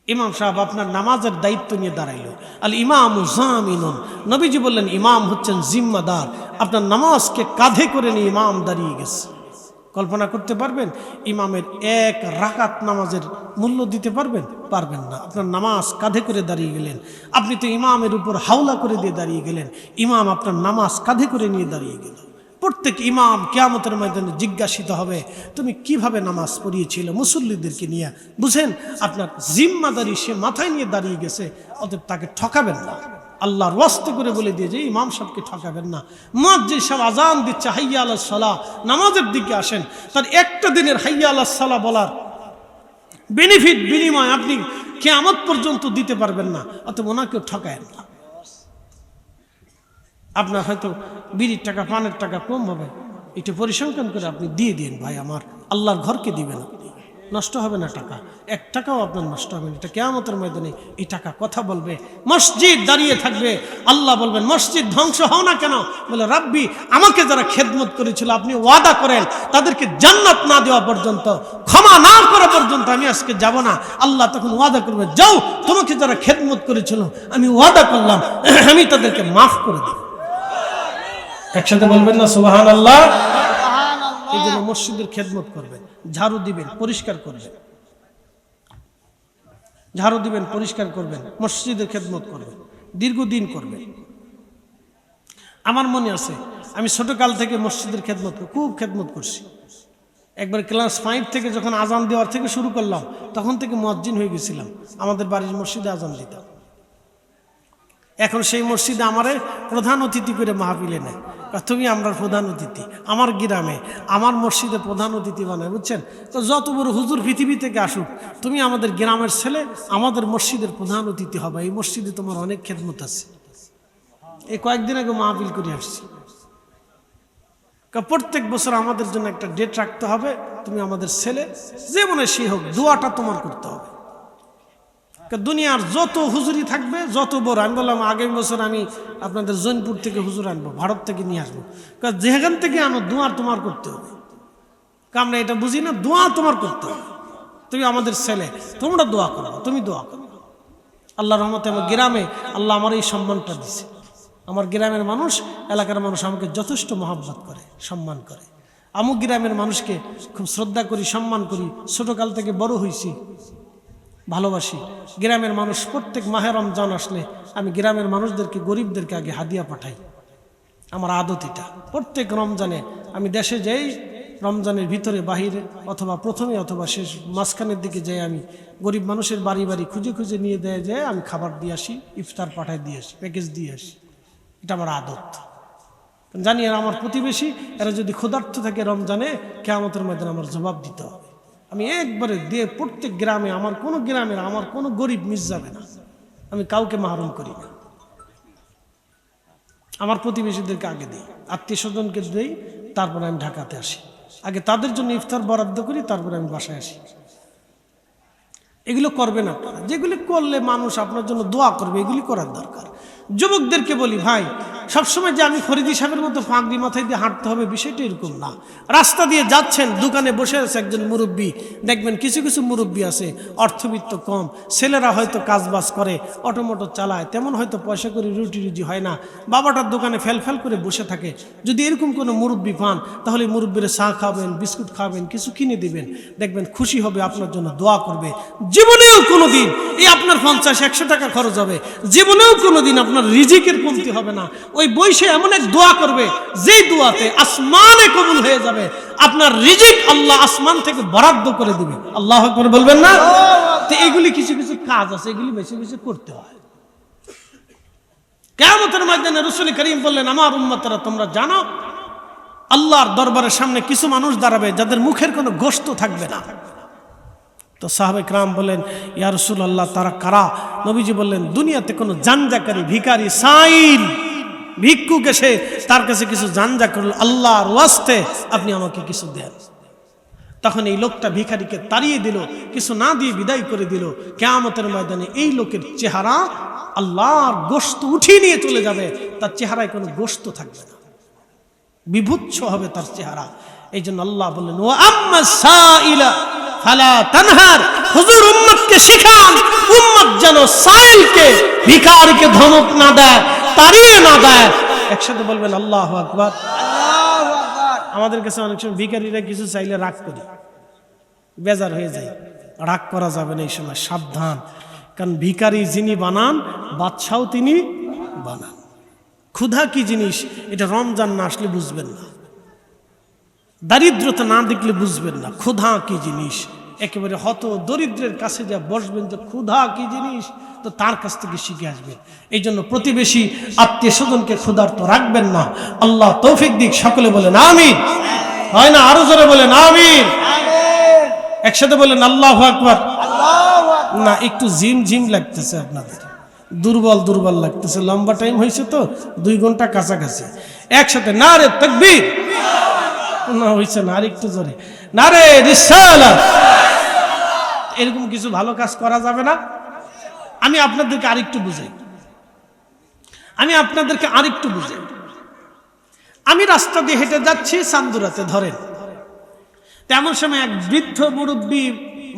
ইমাম সাহেব আপনার নামাজের দায়িত্ব নিয়ে দাঁড়াইলো, আল ইমামু জামিনুন, নবীজি বললেন ইমাম হচ্ছেন জিম্মাদার, আপনার নামাজকে কাঁধে করে নিয়ে ইমাম দাঁড়িয়ে গেছে। কল্পনা করতে পারবেন ইমামের 1 রাকাত নামাজের মূল্য দিতে পারবেন? পারবেন না। আপনার নামাজ কাঁধে করে দাঁড়িয়ে গেলেন, আপনি তো ইমামের উপর হাওলা করে দিয়ে দাঁড়িয়ে গেলেন, ইমাম আপনার নামাজ কাঁধে করে নিয়ে দাঁড়িয়ে গেল। প্রত্যেক ইমাম কিয়ামতের ময়দানে জিজ্ঞাসিত হবে তুমি কিভাবে নামাজ পড়িয়েছিলে মুসল্লিদেরকে নিয়ে। বুঝেন, আপনার জিম্মাদারি সে মাথায় নিয়ে দাঁড়িয়ে গেছে, অতএব তাকে ঠকাবেন না। আল্লাহর ওয়াস্তে করে বলে দিয়ে যে ইমাম সাহেবকে ঠকাবেন না। মুয়াজ্জিন সাহেব আজান দিচ্ছে হাইয়া আলাস সালাহ, নামাজের দিকে আসেন, তার একটা দিনের হাইয়া আলাস সালাহ বলার বেনিফিট বিনিময় আপনি কিয়ামত পর্যন্ত দিতে পারবেন না, অতএব ওনাকেও ঠকায়েন না। আপনার হয়তো বিড়ির টাকা পানের টাকা কম হবে, এটা পরিসংখ্যান করে আপনি দিয়ে দিন ভাই আমার, আল্লাহর ঘরকে দিবেন, নষ্ট হবে না টাকা, 1 টাকাও আপনার নষ্ট হবে না। এটা কিয়ামতের ময়দানে এই টাকা কথা বলবে, মসজিদ দাঁড়িয়ে থাকবে, আল্লাহ বলবেন মসজিদ ধ্বংস হও না কেন? বলে রাব্বি আমাকে যারা খেদমত করেছিল আপনি ওয়াদা করেন তাদেরকে জান্নাত না দেওয়া পর্যন্ত, ক্ষমা না করা পর্যন্ত আমি আজকে যাব না। আল্লাহ তখন ওয়াদা করবে যাও, তোমাকে যারা খেদমত করেছিল আমি ওয়াদা করলাম আমি তাদেরকে মাফ করে দেব। একসাথে বলবেন না সুবহানাল্লাহ? এই জন্য মসজিদের খেদমত করবেন, ঝাড়ু দিবেন, পরিষ্কার করবেন, ঝাড়ু দিবেন, পরিষ্কার করবেন, মসজিদের খেদমত করবেন, দীর্ঘদিন করবেন। আমার মনে আছে আমি ছোটকাল থেকে মসজিদের খেদমত খুব খেদমত করছি। একবার ক্লাস 5 থেকে যখন আজান দেওয়ার থেকে শুরু করলাম তখন থেকে মুয়াজ্জিন হয়ে গেছিলাম, আমাদের বাড়ির মসজিদে আজান দিতাম। এখন সেই মসজিদে আমারে প্রধান অতিথি করে মাহফিলে নেয়, তুমি আমরা প্রধান অতিথি, আমার গ্রামে আমার মসজিদে প্রধান অতিথি বানায়, বুঝছেন? তো যত বড় হুজুর পৃথিবী থেকে আসুক, তুমি আমাদের গ্রামের ছেলে, আমাদের মসজিদের প্রধান অতিথি হবে, এই মসজিদে তোমার অনেক খেদমত আছে। এই কয়েকদিন আগে মাহফিল করে আসছি, প্রত্যেক বছর আমাদের জন্য একটা ডেট রাখতে হবে, তুমি আমাদের ছেলে, যে মনে সে হোক, দোয়াটা তোমার করতে হবে। দুনিয়ার যত হুজুরি থাকবে, যত বড়, আমি বললাম আগামী বছর আমি আপনাদের জৈনপুর থেকে হুজুর আনবো, ভারত থেকে নিয়ে আসবো, যেখান থেকে আনো দোয়া তোমার করতে হবে। আমরা এটা বুঝি না, দোয়া তোমার করতে হবে, তুমি আমাদের ছেলে, তোমরা দোয়া করো, তুমি দোয়া করো। আল্লাহর রহমতে আমার গ্রামে আল্লাহ আমার এই সম্মানটা দিছে। আমার গ্রামের মানুষ, এলাকার মানুষ আমাকে যথেষ্ট মহব্বত করে, সম্মান করে। আমি গ্রামের মানুষকে খুব শ্রদ্ধা করি, সম্মান করি, ছোটকাল থেকে বড় হয়েছি, ভালোবাসি। গ্রামের মানুষ প্রত্যেক মাহে রমজান আসলে আমি গ্রামের মানুষদেরকে, গরিবদেরকে আগে হাদিয়া পাঠাই, আমার আদত এটা। প্রত্যেক রমজানে আমি দেশে যাই, রমজানের ভিতরে বাহিরে অথবা প্রথমে অথবা শেষ মাঝখানের দিকে যাই, আমি গরিব মানুষের বাড়ি বাড়ি খুঁজে খুঁজে নিয়ে দেয় যায়, আমি খাবার দিয়ে আসি, ইফতার পাঠাই দিয়ে আসি, প্যাকেজ দিয়ে আসি, এটা আমার আদত। জানি আর আমার প্রতিবেশী এরা যদি ক্ষুধার্ত থাকে রমজানে, কিয়ামতের ময়দানে আমার জবাব দিতে হবে। আমি একবারে দিয়ে প্রত্যেক গ্রামে, আমার কোনো গ্রামের আমার কোনো গরিব মিস যাবে না, আমি কাউকে মাহরুম করি না। আমার প্রতিবেশীদেরকে আগে দিই, আত্মীয় স্বজনকে দিই, তারপরে আমি ঢাকাতে আসি, আগে তাদের জন্য ইফতার বরাদ্দ করি, তারপরে আমি বাসায় আসি। এগুলো করবেন আপনারা, যেগুলি করলে মানুষ আপনার জন্য দোয়া করবে, এগুলি করার দরকার। যুবকদেরকে বলি ভাই, সবসময় যে আমি ফরিদি সাহেবের মতো পাগড়ি মাথায় দিয়ে হাঁটতে হবে বিষয়টা এরকম না। রাস্তা দিয়ে যাচ্ছেন, দোকানে বসে আছে একজন মুরব্বী, দেখবেন কিছু কিছু মুরব্বী আছে অর্থবিত্ত কম, ছেলেরা হয়তো কাজবাজ করে, অটোমোটো চালায়, তেমন হয়তো পয়সা করে রুটি রুজি হয় না, বাবাটার দোকানে ফেল করে বসে থাকে। যদি এরকম কোনো মুরব্বী পান তাহলে মুরব্বীর চা খাবেন, বিস্কুট খাবেন, কিছু কিনে দিবেন, দেখবেন খুশি হবে, আপনার জন্য দোয়া করবে। জীবনেও কোনোদিন এই আপনার 50-100 টাকা খরচ হবে, জীবনেও কোনোদিন আপনার রিজিকের কমতি হবে না। ওই বইসে এমন এক দোয়া করবে যে দোয়াতে আসমানে কবুল হয়ে যাবে, আপনার রিজিক আল্লাহ আসমান থেকে বরাদ্দ করে দিবে। আল্লাহু আকবার বলবেন না? তো এগুলি কিছু কিছু কাজ আছে, এগুলি বেশি বেশি করতে হয়। কিয়ামতের ময়দানে রাসূল করিম বললেন, আমার উম্মতরা তোমরা জানো আল্লাহর দরবারের সামনে কিছু মানুষ দাঁড়াবে যাদের মুখের কোনো গোশত থাকবে না। তো সাহাবে کرام বলেন, ইয়া রাসূলুল্লাহ তারা কারা? নবীজি বললেন, দুনিয়াতে কোনো জানজাকারী, ভিখারি, সাইল, ভিক্ষুক এসে তার কাছে কিছু জানজা করল, আল্লাহর ওয়াস্তে আপনি আমাকে কিছু দেন। তখন এই লোকটা ভিখারিকে তাড়িয়ে দিল, কিছু না দিয়ে বিদায় করে দিল। কিয়ামতের ময়দানে এই লোকের চেহারা আল্লাহর গোশত উঠিয়ে নিয়ে চলে যাবে, তার চেহারায় কোনো গোশত থাকবে না, বিভৎস হবে তার চেহারা। এই জন্য আল্লাহ বললেন ওয়া আম্মা সাইলা ফালা তানহার, হুজুর উম্মতকে শিখান উম্মত যেন সাইলকে, ভিখারিকে ধমক না দেয়, তাড়িয়ে না দেয়। একসাথে বলবেন আল্লাহু আকবার। আল্লাহু আকবার। আমাদের কাছে অনেক সময় ভিখারিরা কিছু চাইলে রাগ করি, বেজার হয়ে যায়। রাগ করা যাবে না এই সময়, সাবধান। কারণ ভিখারি যিনি বানান বাদশাও তিনি বানান। ক্ষুধা কি জিনিস এটা রমজান না আসলে বুঝবেন না, দারিদ্রতা না দেখলে বুঝবেন না ক্ষুধা কি জিনিস। একেবারে হত দরিদ্রের কাছে যা বসবেন যে ক্ষুধা কি জিনিস, তো তার কাছ থেকে শিখে আসবেন। এই জন্য প্রতিবেশী আত্মীয় স্বজনকে ক্ষুধার্ত রাখবেন না। আল্লাহ তৌফিক দিক। সকলে বলেন আমিন। হয় না? আরো জোরে বলেন আমিন। একসাথে বলেন আল্লাহু আকবার। আল্লাহু আকবার। না, একটু ঝিম ঝিম লাগতেছে আপনাদের, দুর্বল দুর্বল লাগতেছে। লম্বা টাইম হয়েছে তো, 2 ঘন্টা কাছাকাছি। একসাথে নারে তাকবীর। না হয়েছে না, আর একটু জোরে নারে রিসালাত। এরকম কিছু ভালো কাজ করা যাবে না? আমি আপনাদেরকে আরেকটু বুঝাই, আমি রাস্তা দিয়ে হেঁটে যাচ্ছি চান্দুরাতে ধরেন, তেমন সময় এক বৃদ্ধ মুরব্বী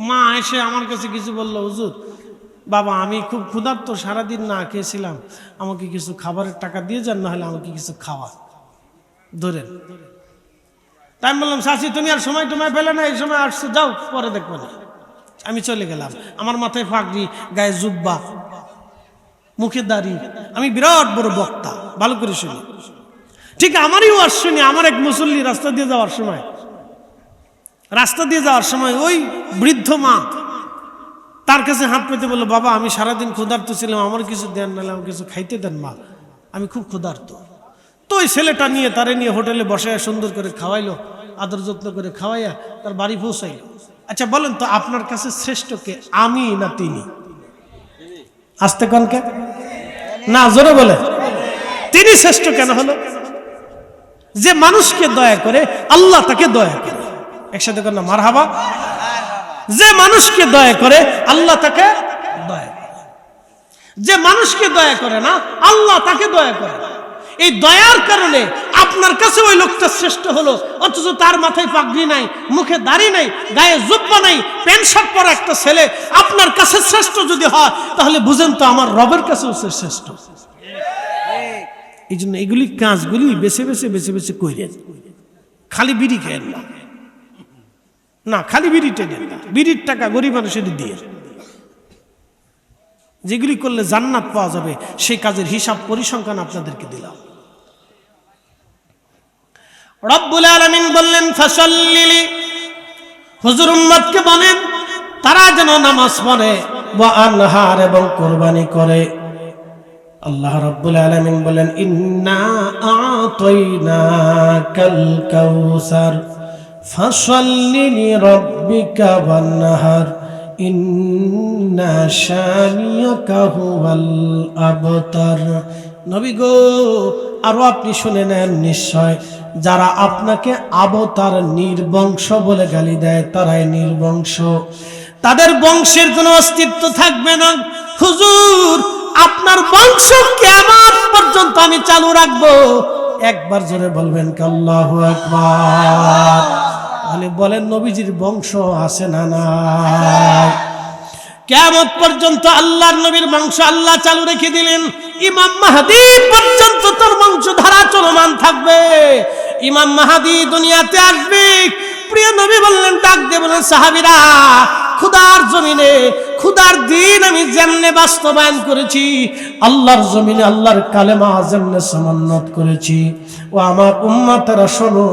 মা এসে আমার কাছে কিছু বলল, হুজুর বাবা আমি খুব ক্ষুধার্ত, সারাদিন না খেয়েছিলাম, আমাকে কিছু খাবারের টাকা দিয়ে যান, না হলে আমাকে কিছু খাওয়া ধরেন। তাই আমি বললাম চাচি তুমি আর সময় টময় পেলে না, এই সময় আসছো, যাও পরে দেখবো না। আমি চলে গেলাম। আমার মাথায় ফাগড়ি, গায়ে জুব্বা, মুখে দাড়ি, আমি বিরাট বড় বক্তা, ভালো করে শুনি। ঠিক আমারই ওয়াজ শুনি আমার এক মুসল্লি রাস্তা দিয়ে যাওয়ার সময় ওই বৃদ্ধ মা তার কাছে হাত পেতে বললো, বাবা আমি সারাদিন ক্ষুধার্ত ছিলাম, আমার কিছু দেন, নাহলে আমার কিছু খাইতে দেন মা, আমি খুব ক্ষুধার্ত। তো ওই ছেলেটা তারে নিয়ে হোটেলে বসে সুন্দর করে খাওয়াইলো, আদর যত্ন করে খাওয়াইয়া তার বাড়ি পৌঁছাইলো। আচ্ছা বলেন তো আপনার কাছে শ্রেষ্ঠ কে, আমি না তিনি? আসতে কনকে না, জোরে বলে তিনি শ্রেষ্ঠ কেন হলো? যে মানুষকে দয়া করে আল্লাহ তাকে দয়া করে। একসাথে কর না মারহাবা। যে মানুষকে দয়া করে আল্লাহ তাকে দয়া করে, যে মানুষকে দয়া করে না আল্লাহ তাকে দয়া করে। এই দয়ার কারণে আপনার কাছে ওই লোকটা শ্রেষ্ঠ হলো, অথচ তার মাথায় পাগড়ি নাই, মুখে দাড়ি নাই, গায়ে জুব্বা নাই, প্যান্ট শার্ট পরা একটা ছেলে আপনার কাছে শ্রেষ্ঠ যদি হয়, তাহলে বুঝেন তো আমার রবের কাছেও সে শ্রেষ্ঠ। এই জন্য এগুলি কাজগুলি বেছে বেছে কইরেন। খালি বিড়ি খেয়েন না, খালি বিড়ি টেনেন না, বিড়ির টাকা গরিব মানুষের দিয়ে। যেগুলি করলে জান্নাত পাওয়া যাবে সেই কাজের হিসাব পরিসংখ্যান আপনাদেরকে দিলাম। রব্বুল আলামিন বললেন ফাসাল্লি, হুজুর উম্মতকে বলেন তারা যেন নামাজ পড়ে, ওয়া আনহার এবং কুরবানি করে। আল্লাহ রাব্বুল আলামিন বলেন ইন্না আ'তাইনাকাল কাউসার ফাসাল্লি লিরাব্বিকা ওয়ানহার ইন্না শানিয়াকা হুয়াল আবতার। নবী গো আরো আপনি শুনে নেন, নিশ্চয় যারা আপনাকে আবতার নির্বংশ বলে গালি দেয় তারাই নির্বংশ, তাদের বংশের কোনো অস্তিত্ব থাকবে না। হুজুর আপনার বংশ কিয়ামত পর্যন্ত আমি চালু রাখবো। একবার জোরে বলবেন আল্লাহু আকবার। তাহলে বলেন নবীজির বংশ আছে না নাই? কিয়ামত পর্যন্ত আল্লাহর নবীর বংশ আল্লাহ চালু রেখে দিলেন। ইমাম মাহদী পর্যন্ত তার বংশধারা চলমান থাকবে। ইমাম মাহদী দুনিয়াতে আসবে। প্রিয় নবী বললেন, ডাক দিয়ে বলেন সাহাবীরা, খুদার জমিনে খুদার দিন আমি যেমনে বাস্তবায়ন করেছি, আল্লাহর জমিনে আল্লাহর কালেমা যেমনে সমুন্নত করেছি, ও আমার উম্মতেরা শোনো,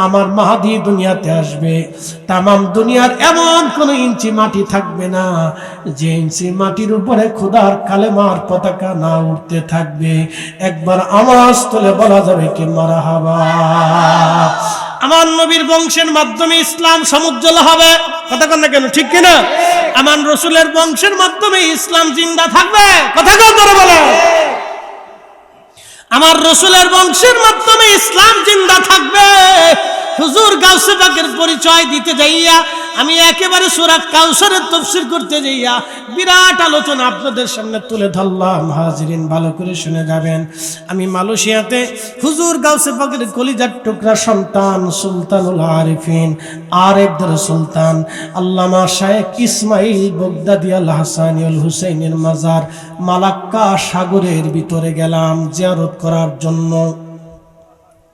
আমার মাহদী দুনিয়াতে আসবে। তামাম দুনিয়ার এমন কোন ইঞ্চি মাটি থাকবে না যে ইঞ্চি মাটির উপরে খুদার কালেমার পতাকা না উঠতে থাকবে। একবার আওয়াজ তুলে বলা যাবে কি মারহাবা। আমার নবীর বংশের মাধ্যমে ইসলাম সমুজ্জ্বল হবে। কথা কন না কেন, ঠিক কিনা? আমার রসুলের বংশের মাধ্যমে ইসলাম জিন্দা থাকবে। কথা কন ধরে বলো। আমার রসুলের বংশের মাধ্যমে ইসলাম জিন্দা থাকবে। হুজুর গাউসে পাকের পরিচয় দিতে যাইয়া আমি একেবারে সূরা কাউসারের তাফসীর করতে যাইয়া বিরাট আলোচনা আপনাদের সামনে তুলে ধরলাম। হাজিরিন ভালো করে শুনে যাবেন। আমি মালয়েশিয়াতে হুজুর গাউসে পাকের কলিজার টুকরা সন্তান সুলতানুল আরিফিন আরেকদের সুলতান আল্লামা শায়েখ ইসমাইল বগদাদি আল হাসানি আল হুসাইনের মাজার মালাক্কা সাগরের ভিতরে গেলাম জিয়ারত করার জন্য।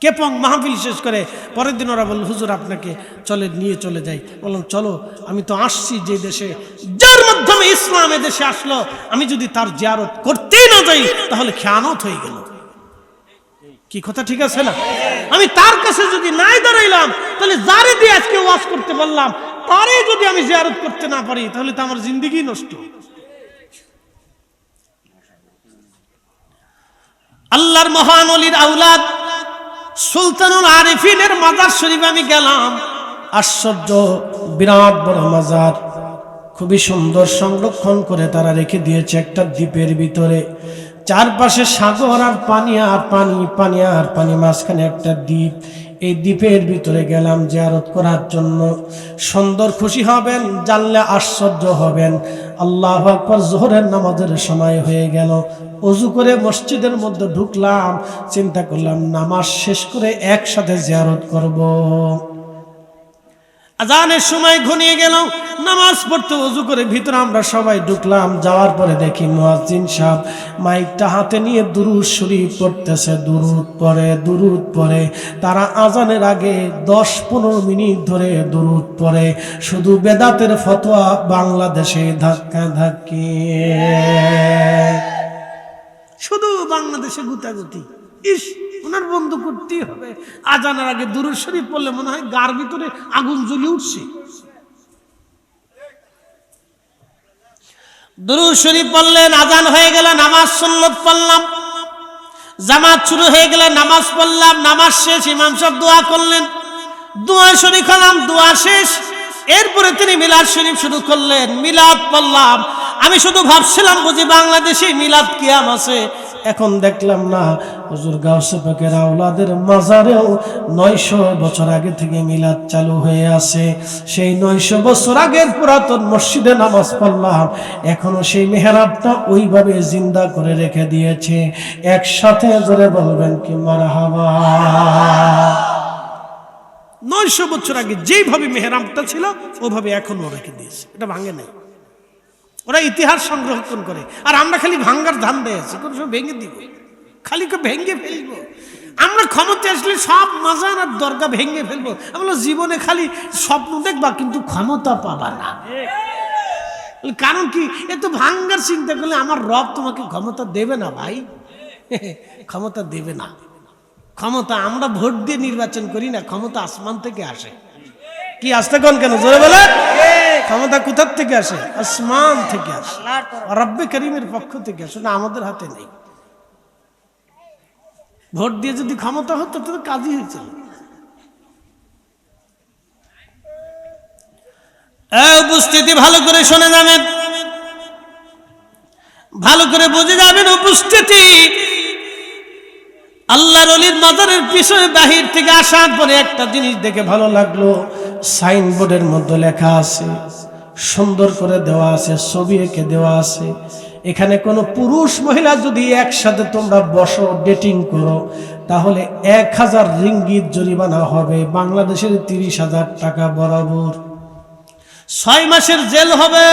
কেপং মাহফিল শেষ করে পরের দিন ওরা বলল, হুজুর আপনাকে চলে নিয়ে চলে যাই। বললাম চলো, আমি তো আসছি যে দেশে, যার মাধ্যমে ইসলাম দেশে আসলো, আমি যদি তার জিয়ারত করতেই না যাই তাহলে খেয়ানত হয়ে গেল। কি কথা ঠিক আছে না? আমি তার কাছে যদি নাই দাঁড়াইলাম তাহলে যারে দিয়ে আজকে ওয়াজ করতে পারলাম তারে যদি আমি জিয়ারত করতে না পারি তাহলে তো আমার জিন্দেগি নষ্ট। আল্লাহর মহান ওলির আওলাদ সুলতানুল আরিফিনের মাজার শরীফ আমি গেলাম। আশ্চর্য, বিরাট বড় মাজার, খুবই সুন্দর সংরক্ষণ করে তারা রেখে দিয়েছে একটা দ্বীপের ভিতরে। চারপাশে সাগর আর পানি আর পানি, পানি আর পানি, মাঝখানে একটা দ্বীপ। এই দ্বীপের ভিতরে গেলাম জিয়ারত করার জন্য। সুন্দর, খুশি হবেন, জানলে আশ্চর্য হবেন। আল্লাহু আকবার, যোহরের নামাজের সময় হয়ে গেল। ওযু করে মসজিদের মধ্যে ঢুকলাম, চিন্তা করলাম নামাজ শেষ করে একসাথে জিয়ারত করব। আজানের সময় ঘনিয়ে গেল, নামাজ পড়তে ওযু করে ভিতরে আমরা সবাই ঢুকলাম। যাওয়ার পরে দেখি মুয়াজ্জিন সাহেব মাইকটা হাতে নিয়ে দুরূদ শরীফ পড়তেছে। দুরূদ পড়ে তারা আজানের আগে 10-15 মিনিট ধরে দুরূদ পড়ে। শুধু বেদাতের ফতোয়া বাংলাদেশে ধাক্কা ধাক্কি, শুধু বাংলাদেশে গুতাগুতি। ইস, ওনার বন্ধ করতেই হবে। আজানের আগে দুরূদ শরীফ পড়লে মনে হয় গার ভিতরে আগুন জ্বলে উঠছে। দুরূদ শরীফ পড়লেন, আজান হয়ে গেল, নামাজ সুন্নত পড়লাম, জামাত শুরু হয়ে গেল, নামাজ পড়লাম। নামাজ শেষ, ইমাম সাহেব দোয়া করলেন, দোয়া শরীফ হলাম, দোয়া শেষ। এরপরে তিনি মিলাদ শরীফ শুরু করলেন, মিলাদ পড়লাম। আমি শুধু ভাবছিলাম বুঝি বাংলাদেশে মিলাদ কিয়াম আছে। এখন দেখলাম না, হুজুর গাউসে পাকের আওলাদের মাজারেও 900 বছর আগে থেকে মিলাদ চালু হয়ে আছে। সেই 900 বছর আগের পুরাতন মসজিদে নামাজ পড়লাম, এখনো সেই মেহরাবটা ওইভাবে জিন্দা করে রেখে দিয়েছে। একসাথে জোরে বলবেন কি মারহাবা। 900 বছর আগে যেইভাবে মেহরাবটা ছিল ওইভাবে এখনো রেখে দিয়েছে, এটা ভাঙে নাই। ওরা ইতিহাস সংরক্ষণ করে, আর আমরা খালি ভাঙ্গার ধান দিয়েছি, কোন সব ভেঙে দিব, খালি ভেঙে ফেলবো। আমরা ক্ষমতা আসলে সব মাজার আর দরগা ভেঙে ফেলবো। আমরা জীবনে খালি স্বপ্ন দেখবা কিন্তু ক্ষমতা পাবা না। কারণ কি, এত ভাঙ্গার চিন্তা করলে আমার রব তোমাকে ক্ষমতা দেবে না ভাই, ক্ষমতা দেবে না। ক্ষমতা আমরা ভোট দিয়ে নির্বাচন করি না, ক্ষমতা আসমান থেকে আসে। কি আসতে কোন কেন জোরে বলে? ক্ষমতা কোথার থেকে আসে? আসমান থেকে আসে, রব্বে করিমের পক্ষ থেকে আসে, না আমাদের হাতে নেই। ভোট দিয়ে যদি ক্ষমতা হতো তো কাজই হয়েছিল। উপস্থিতি ভালো করে শুনে যাবেন, ভালো করে বুঝে যাবেন উপস্থিতি। আল্লাহর ওলির মাজারের পিছনে বাহির থেকে আসার পরে একটা জিনিস দেখে ভালো লাগলো। সাইনবোর্ডের মধ্যে লেখা আছে, সুন্দর করে দেওয়া আছে, ছবি এঁকে দেওয়া আছে। এখানে কোনো পুরুষ মহিলা যদি একসাথে তোমরা বসো, ডেটিং করো, তাহলে 1000 রিঙ্গিত জরিমানা হবে, বাংলাদেশের 30,000 টাকা বরাবর। 6 মাসের জেল হবে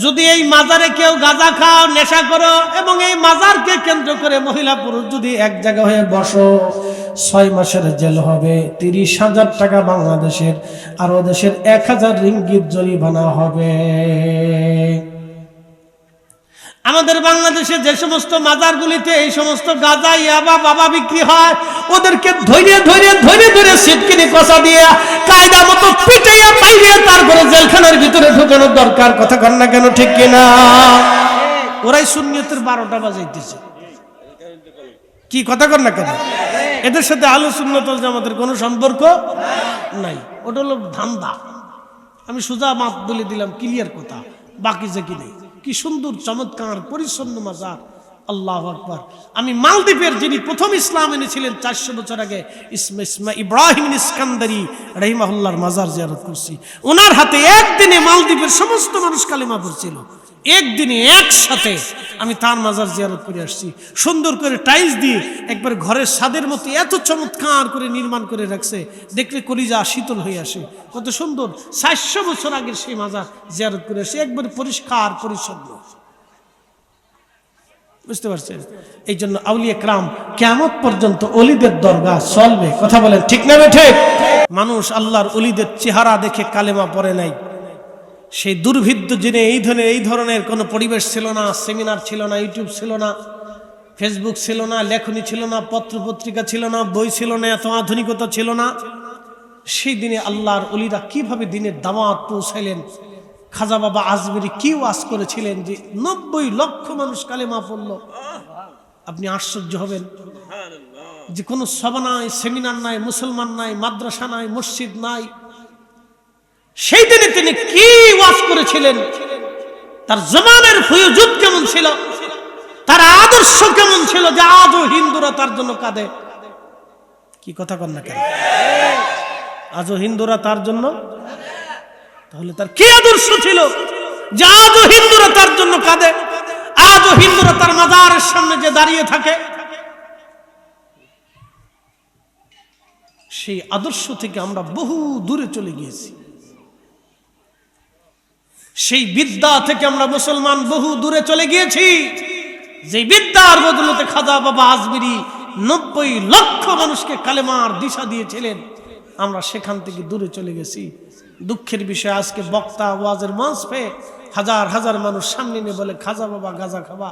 যদি এই মাজারে কেউ গাঁজা খাও, নেশা করো, এবং এই মাজারকে কেন্দ্র করে মহিলা পুরুষ যদি এক জায়গা হয়ে বসো, 6 মাসের জেল হবে, 30,000 টাকা বাংলাদেশের, আর ওদেশের 1000 রিঙ্গিত জরিমানা হবে। আমাদের বাংলাদেশে যে সমস্ত মাজারগুলিতে এই সমস্ত গাঁজা, ইয়াবা, বাবা বিক্রি হয়, ওদেরকে ধরে ধরে ধরে ধরে সিটকিনি কষা দিয়ে কায়দা মতো পিটাইয়া পাইয়ে তারপরে জেলখানার ভিতরে ঢোকানোর দরকার। কথা কন না কেন, ঠিক কিনা? ওরাই সুন্নিয়তের 12টা বাজাইতেছে। কি কথা কন না কেন? এদের সাথে আহলে সুন্নাত ওয়াল জামাতের কোনো সম্পর্ক নাই, ওটা হলো ধান্দা। আমি সোজা মাপ বলে দিলাম, ক্লিয়ার কথা, বাকি যে কি নেই। কি সুন্দর চমৎকার পরিচ্ছন্ন মাজার, আল্লাহু আকবার। আমি মালদ্বীপের যিনি প্রথম ইসলাম এনেছিলেন 400 বছর আগে, ইব্রাহিম ইস্কান্দারি রাহিমাহুল্লাহর মাজার জিয়ারত করছি। ওনার হাতে একদিনে মালদ্বীপের সমস্ত মানুষ কালেমা পড়ছিল, একদিনে একসাথে। আমি তার মাজার জিয়ারত করে আসছি। সুন্দর করে টাইলস দিয়ে একবার ঘরের ছাদের মতো এত চমৎকার করে নির্মাণ করে রাখছে, দেখলে কলিজা শীতল হয়ে আসে। কত সুন্দর! 400 বছর আগের সেই মাজার জিয়ারত করে আসছি, একবার পরিষ্কার পরিচ্ছন্ন। বুঝতে পারছেন? এই জন্য আউলিয়া کرام কিয়ামত পর্যন্ত ওলিদের দরগা চলবে। কথা বলেন ঠিক না ঠিক? মানুষ আল্লাহর ওলিদের চেহারা দেখে কালেমা পড়ে নাই। সেই দুর্ভিদ্য দিনে এই ধরনের কোনো পরিবেশ ছিল না, সেমিনার ছিল না, ইউটিউব ছিল না, ফেসবুক ছিল না, লেখনী ছিল না, পত্রপত্রিকা ছিল না, বই ছিল না, এত আধুনিকতা ছিল না। সেই দিনে আল্লাহর ওলিরা কিভাবে দিনের দাওয়াত পৌঁছাইলেন। খাজা বাবা আজমিরি কি ওয়াজ করেছিলেন যে 90 লক্ষ মানুষ কালেমা পড়ল। আপনি আশ্চর্য হবেন যে কোনো সভা নাই, সেমিনার নাই, মুসলমান নাই, মাদ্রাসা নাই, মসজিদ নাই। সেই দিনে তিনি কি ওয়াজ করেছিলেন, তার জমানের ফয়জুদ কেমন ছিল, তার আদর্শ কেমন ছিল যে আজও হিন্দুরা তার জন্য কাঁদে। কি কথা কন না কেন? আজও হিন্দুরা তার জন্য, তাহলে তার কি আদর্শ ছিল যে আজও হিন্দুরা তার জন্য কাঁদে, আজও হিন্দুরা তার মাজারের সামনে যে দাঁড়িয়ে থাকে। সেই আদর্শ থেকে আমরা বহু দূরে চলে গিয়েছি। সেই বিদ্যা থেকে আমরা মুসলমান বহু দূরে চলে গিয়েছি। যে বিদ্যার বদলতে খাজা বাবা আজমিরি 90 লক্ষ মানুষকে কালেমার দিশা দিয়েছিলেন, আমরা সেখান থেকে দূরে চলে গেছি। দুঃখের বিষয়, আজকে বক্তা ওয়াজের মঞ্চ পেয়ে হাজার হাজার মানুষ সামনে নিয়ে বলে খাজা বাবা গাঁজা খাবা।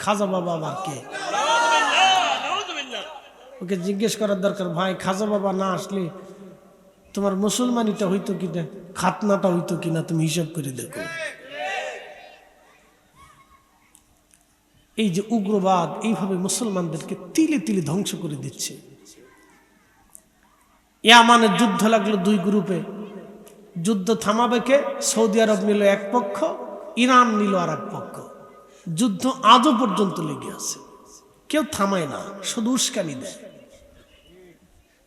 খাজা বাবা আবার কে? ওকে জিজ্ঞেস করার দরকার, ভাই খাজা বাবা না আসলে তোমার মুসলমানিটা হইতো কিনা, খাতনাটা হইতো কিনা, তুমি হিসাব করে দেখো। এই যে উগ্রবাদ এইভাবে মুসলমানদেরকে তিলে তিলে ধ্বংস করে দিচ্ছে। ইয়ামানের যুদ্ধ লাগলো 2 গ্রুপে। যুদ্ধ থামাবে কে? সৌদি আরব নিল এক পক্ষ, ইরান নিল আর এক পক্ষ। যুদ্ধ আজও পর্যন্ত লেগে আছে, কেউ থামায় না, শুধু উস্কানি দেয়।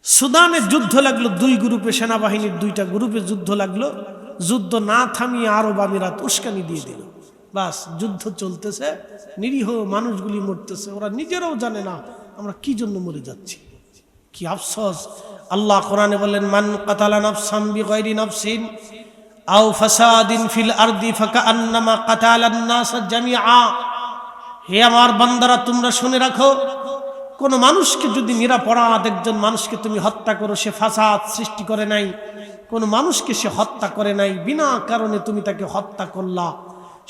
সুদানের যুদ্ধ লাগলো 2 গ্রুপে, সেনাবাহিনীর 2টা গ্রুপে যুদ্ধ লাগলো। যুদ্ধ না থামিয়ে আরব আমিরাত উস্কানি দিয়ে দিল। বাস, যুদ্ধ চলতেছে, নিরীহ মানুষগুলি মরতেছে, ওরা নিজেরাও জানে না আমরা কি জন্য মরে যাচ্ছি। কি আফসোস! আল্লাহ কোরআনে বলেন, মান কাতালা নাফসান বিগাইরি নাফসিন আও ফাসাদিন ফিল আরদি ফাকান্নামা কাতালান নাস জামিআ। হে আমার বান্দারা, তোমরা শুনে রাখো, কোন মানুষকে যদি নিরাপরাধ একজন মানুষকে তুমি হত্যা করো, সে ফাসাদ সৃষ্টি করে নাই। কোন মানুষকে সে হত্যা করে নাই, বিনা কারণে তুমি তাকে হত্যা করলা।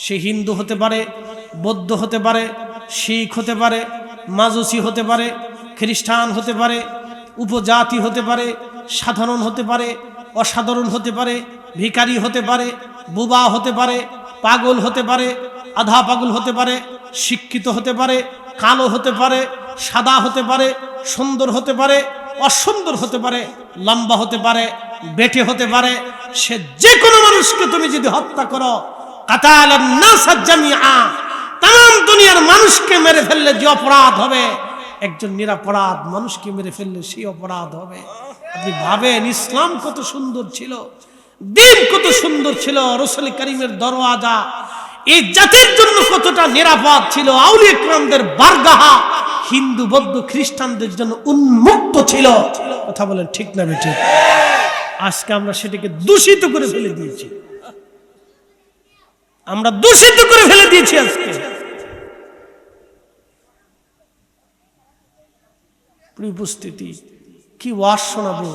সে হিন্দু হতে পারে, বৌদ্ধ হতে পারে, শিখ হতে পারে, মাজুসি হতে পারে, খ্রিস্টান হতে পারে, উপজাতি হতে পারে, সাধারণ হতে পারে, অসাধারণ হতে পারে, ভিখারি হতে পারে, বুবা হতে পারে, পাগল হতে পারে, আধা পাগল হতে পারে, শিক্ষিত হতে পারে, কালো হতে পারে, সাদা হতে পারে, সুন্দর হতে পারে, অসুন্দর হতে পারে, লম্বা হতে পারে, বেটে হতে পারে। সে যে কোনো মানুষকে তুমি যদি হত্যা করো, কাতালান নাস জামিআ, তাম দুনিয়ার মানুষকে মেরে ফেললে যে অপরাধ হবে, একজন নিরাপরাধ মানুষকে মেরে ফেললে সেই অপরাধ হবে। আপনি ভাবেন ইসলাম কত সুন্দর ছিল, দিন কত সুন্দর ছিল, রাসূল করিমের দরওয়াজা এই জাতির জন্য কতটা নিরাপদ ছিল, আউলিয়া کرامদের বারগাহা হিন্দু বৌদ্ধ খ্রিস্টানদের জন্য উন্মুক্ত ছিল। কথা বলেন ঠিক না বেঠিক? আজকে আমরা সেটাকে দূষিত করে ফেলে দিয়েছি, আমরা দূষিত করে ফেলে দিয়েছি। আজকে উপস্থিতি কি ওয়াজ শোনাবো।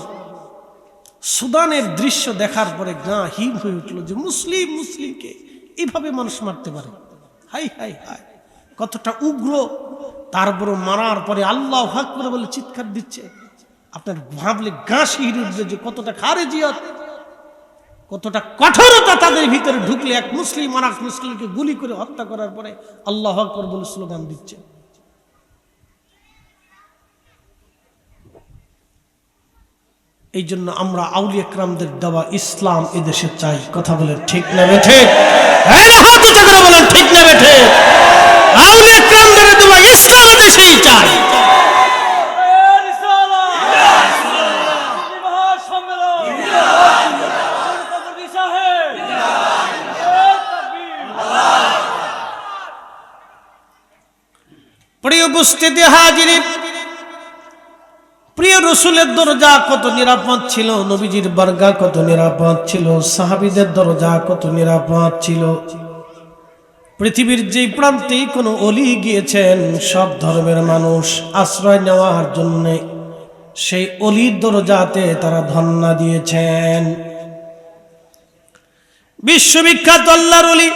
সুদানের দৃশ্য দেখার পরে গা হিম হয়ে উঠলো যে মুসলিমকে এইভাবে মানুষ মারতে পারে। হাই হাই হাই, কতটা উগ্র! তারপর মারার পরে আল্লাহু আকবার বলে চিৎকার দিচ্ছে। আপনার ভাবলে গা শিহরে উঠবে যে কতটা খারেজিয়ত, কতটা কঠোরতা তাদের ভিতরে ঢুকলে এক মুসলিম আর এক মুসলিমকে গুলি করে হত্যা করার পরে আল্লাহু আকবার বলে স্লোগান দিচ্ছে। এই জন্য আমরা আউলিয়া کرامদের দেওয়া ইসলাম এদেশে চাই। কথা বলেন ঠিক না বেঠে? হাত উঁচু করে বলেন ঠিক না বেঠে? আউলিয়া کرامদের দেওয়া সেই চাই। প্রিয় উপস্থিতি হাজিরিন, প্রিয় রসুলের দরজা কত নিরাপদ ছিল, নবীজির বারগা কত নিরাপদ ছিল, সাহাবীদের দরজা কত নিরাপদ ছিল। পৃথিবীর যেই প্রান্তেই কোনো অলি গিয়েছেন, সব ধর্মের মানুষ আশ্রয় নেওয়ার জন্য সেই অলির দরজাতে তারা ধন্না দিয়েছেন। বিশ্ববিখ্যাত আল্লাহর অলি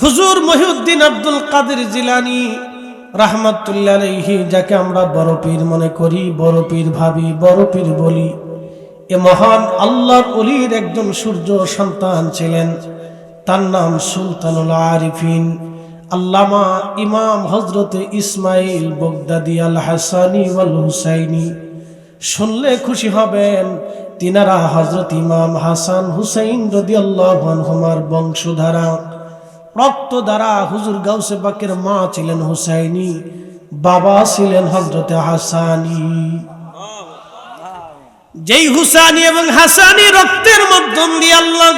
হুজুর মহিউদ্দিন আব্দুল কাদের জিলানী রাহমাতুল্লাহ আলাইহি, যাকে আমরা বড় পীর মনে করি, বড় পীর ভাবি, বড় পীর বলি, এ মহান আল্লাহর ওলির একজন সূর্য সন্তান ছিলেন। তার নাম সুলতানুল আরিফিন আল্লামা ইমাম হযরতে ইসমাইল বগদাদি আল হাসানি ওয়াল হুসাইনি। শুনলে খুশি হবেন, তিনারা হযরত ইমাম হাসান হুসাইন রাদিয়াল্লাহু আনহুমার বংশধারা, রক্ত দ্বারা। হুজুর গাউসে পাকের মা ছিলেন হুসাইনি, বাবা ছিলেন হযরতে হাসানি। যেই হুসাইনি এবং হাসানি রক্তের মাধ্যম দিয়ে আল্লাহ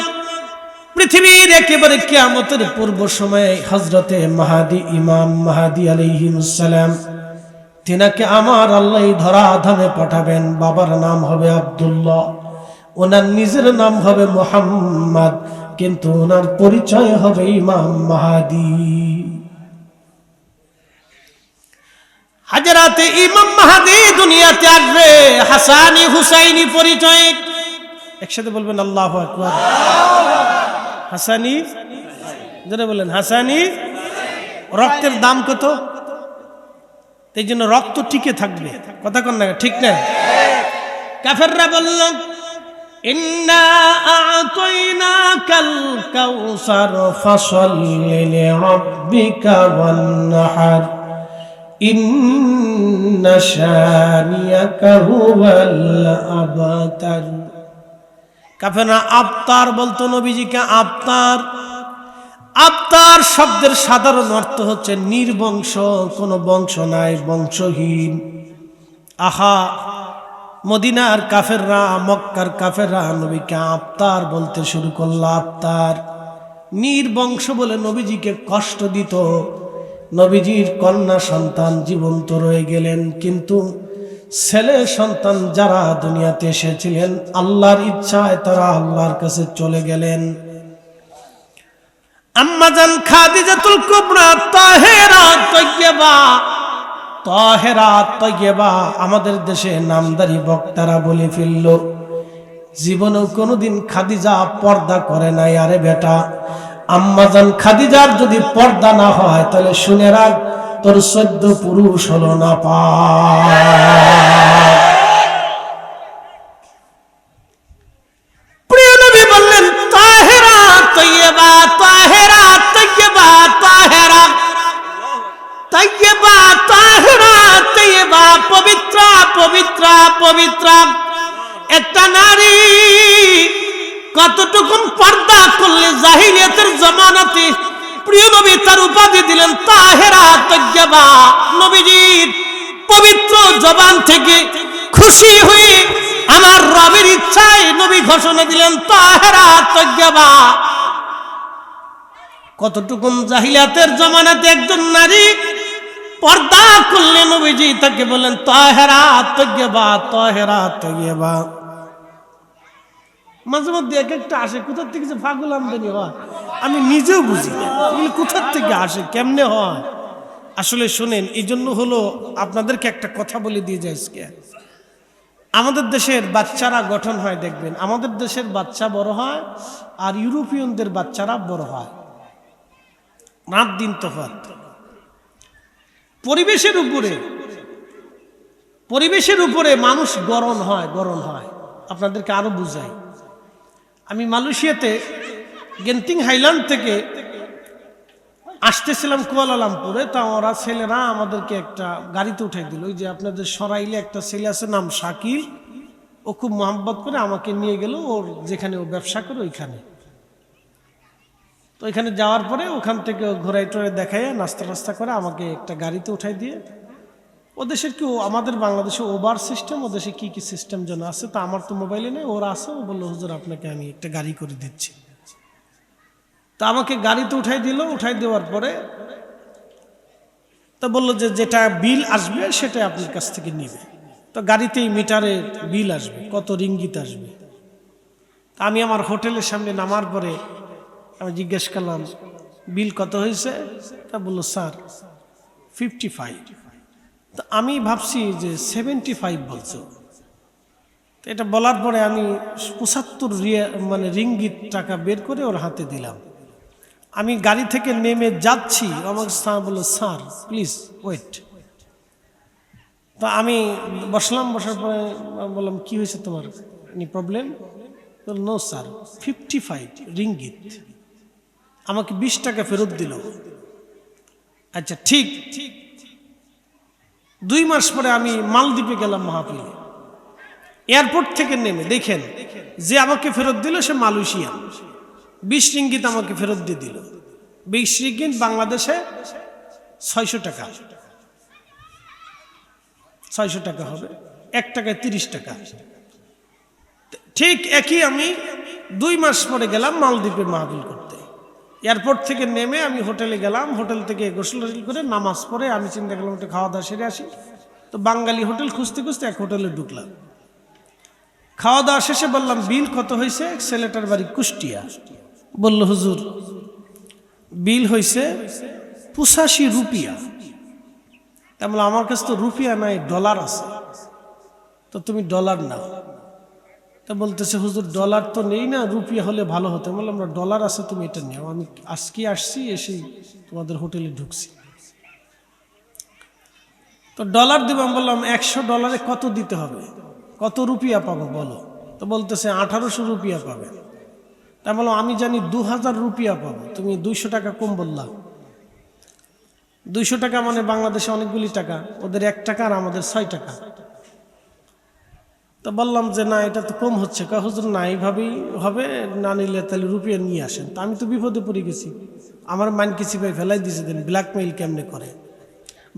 পৃথিবীর একেবারে কিয়ামতের পূর্ব সময়ে হযরতে মাহাদি, ইমাম মাহাদি আলাইহিস সালাম, তিনাকে আমার আল্লাহ ধরা ধামে পাঠাবেন। বাবার নাম হবে আব্দুল্লাহ, ওনার নিজের নাম হবে মুহাম্মদ, কিন্তু ওনার পরিচয় হবে ইমাম মাহাদি। হাজরাতে ইমাম মাহাদি দুনিয়াতে আসবে হাসানি হুসাইনি পরিচয়। একসাথে বলবেন আল্লাহু আকবার। হাসানি, যারা বলেন হাসানি, রক্তের দাম কত, এই জন্য রক্ত টিকে থাকবে। কথা কন না, ঠিক না? কাফেররা বলল ইন্না আ'তাইনাকাল কাউসার ফাসাল্লি লিরাব্বিকা ওয়ানহার ইন্না শানিয়াকা হুয়াল আবতার। কাফেররা আবতার বলতো নবীজিকে আবতার। আবতার শব্দের সাধারণ অর্থ হচ্ছে নির্বংশ, কোনো বংশ নাই, বংশহীন। আহা, মদিনার কাফেররা, মক্কার কাফেররা নবীকে আবতার বলতে শুরু করলো। আবতার নির্বংশ বলে নবীজিকে কষ্ট দিত। নবীজির কন্যা সন্তান জীবন্ত রয়ে গেলেন, কিন্তু ছেলে সন্তান যারা দুনিয়াতে এসেছিলেন আল্লাহর ইচ্ছায় তারা আল্লাহর কাছে চলে গেলেন। আম্মাজান খাদিজাতুল কুবরা তাহেরা তয়্যিবা, তাহেরা তয়্যিবা আমাদের দেশে নামদারি বক্তারা বলে ফেলল, জীবনেও কোনোদিন খাদিজা পর্দা করে নাই। আরে বেটা, আম্মাজান খাদিজার যদি পর্দা না হয় তাহলে শুনে রাখ, তোর 14 পুরুষ হলো না পা। প্রিয় নবী বললেন তাহেরা তয়্যিবা, তাহেরা তয়্যিবা, তাহেরা তয়্যিবা, তাহেরা তয়্যিবা, পবিত্র পবিত্র পবিত্র। একটা নারী কতটুকু পর্দা করলে জাহিলিয়াতের জামানাতে প্রিয় নবী তার উপাধি দিলেন তাহেরা তয়্যিবা। নবীজির পবিত্র জবান থেকে খুশি হয়ে আমার রবের ইচ্ছায় নবী ঘোষণা দিলেন তাহেরা তয়্যিবা। কতটুকু জাহিলিয়াতের জামানাতে একজন নারী পর্দা করলে নবীজি তাকে বলেন তাহেরা তয়্যিবা, তাহেরা তয়্যিবা। মাঝে মধ্যে এক একটা আসে, কোথার থেকে যে পাগল আমদানি হয় আমি নিজেও বুঝি না, কোথার থেকে আসে, কেমনে হয়। আসলে শোনেন, এই জন্য হলো আপনাদেরকে একটা কথা বলে দিয়ে যায়। আমাদের দেশের বাচ্চারা গঠন হয় দেখবেন, আমাদের দেশের বাচ্চা বড় হয় আর ইউরোপিয়ানদের বাচ্চারা বড় হয়, রাত দিন তফাৎ। পরিবেশের উপরে মানুষ গরম হয়, গরম হয়। আপনাদেরকে আরো বুঝাই, আমি মালয়েশিয়াতে গেন্টিং হাইল্যান্ড থেকে আসতেছিলাম কুয়ালালামপুরে, তা ওরা ছেলেরা আমাদেরকে একটা গাড়িতে উঠাই দিল। ওই যে আপনাদের সরাইলে একটা ছেলে আছে নাম শাকিল, ও খুব মোহাম্মত করে আমাকে নিয়ে গেল ওর যেখানে ও ব্যবসা করে ওইখানে। তো তো এখানে যাওয়ার পরে ওখান থেকে ঘোরাই টোরাই দেখায় নাস্তা টাস্তা করে আমাকে একটা গাড়িতে উঠাই দিয়ে, ও দেশের কি আমাদের বাংলাদেশে ওভার সিস্টেম, ও দেশে কি কি সিস্টেম যেন আছে, তা আমার তো মোবাইলে নেই, ওরা আছে। ও বললো হুজুর আপনাকে আমি একটা গাড়ি করে দিচ্ছি। তা আমাকে গাড়িতে উঠাই দিল। উঠাই দেওয়ার পরে তা বললো যে যেটা বিল আসবে সেটা আপনার কাছ থেকে নিবে। তো গাড়িতেই মিটারে বিল আসবে, কত রিঙ্গিত আসবে। আমি আমার হোটেলের সামনে নামার পরে আমি জিজ্ঞেস করলাম বিল কত হয়েছে? তা বললো স্যার 55। তো আমি ভাবছি যে 75 বলছো। এটা বলার পরে আমি 75 মানে রিঙ্গিত টাকা বের করে ওর হাতে দিলাম। আমি গাড়ি থেকে নেমে যাচ্ছি, আমাকে স্যার বললো স্যার প্লিজ ওয়েট। তো আমি বসলাম, বসার পরে বললাম কি হয়েছে তোমার, any problem? No sir 55 ringgit. আমাকে 20 টাকা ফেরত দিল। আচ্ছা ঠিক। 2 মাস পরে আমি মালদ্বীপে গেলাম মাহফিলে। এয়ারপোর্ট থেকে নেমে দেখেন যে আমাকে ফেরত দিল সে মালয়েশিয়ান। 20 রিঙ্গিত আমাকে ফেরত দিয়ে দিল। 20 রিঙ্গিত বাংলাদেশে 600 টাকা। 600 টাকা হবে, 1 টাকায় 30 টাকা। ঠিক একই আমি 2 মাস পরে গেলাম মালদ্বীপে মাহফিল করতে। এয়ারপোর্ট থেকে নেমে আমি হোটেলে গেলাম। হোটেল থেকে গোসল করে নামাজ পড়ে আমি চিন্তা করলাম একটু খাওয়া দাওয়া সেরে আসি। তো বাঙালি হোটেল খুঁজতে খুঁজতে এক হোটেলে ঢুকলাম। খাওয়া দাওয়া শেষে বললাম বিল কত হয়েছে? ছেলেটার বাড়ি কুষ্টিয়া। বলল হুজুর বিল হয়েছে 85 রুপিয়া। তা বললাম আমার কাছে তো রুপিয়া নাই, ডলার আছে। তো তুমি ডলার নাও। তা বলতেছে হুজুর ডলার তো নেই না, রুপিয়া হলে ভালো হতো। বললাম আমরা ডলার আছে, তুমি এটা নিও। আমি আজকে আসছি, এসে তোমাদের হোটেলে ঢুকছি। তো ডলার দিব। আমি বললাম 100 ডলারে কত দিতে হবে, কত রুপিয়া পাবো বলো? তো বলতেছে 1800 রুপিয়া পাবে। তা বললাম আমি জানি 2000 রুপিয়া পাবো, তুমি 200 টাকা কম বললাম। 200 টাকা মানে বাংলাদেশে অনেকগুলি টাকা, ওদের 1 টাকা আর আমাদের 6 টাকা। তো বললাম যে না এটা তো কম হচ্ছে। হুজুর না এইভাবেই হবে, না নিলে তাহলে রুপিয়া নিয়ে আসেন। তা আমি তো বিপদে পড়ে গেছি, আমার মাইন কিছু ভাই ফেলাই দিয়েছে দেন, ব্ল্যাকমেইল কেমনে করে।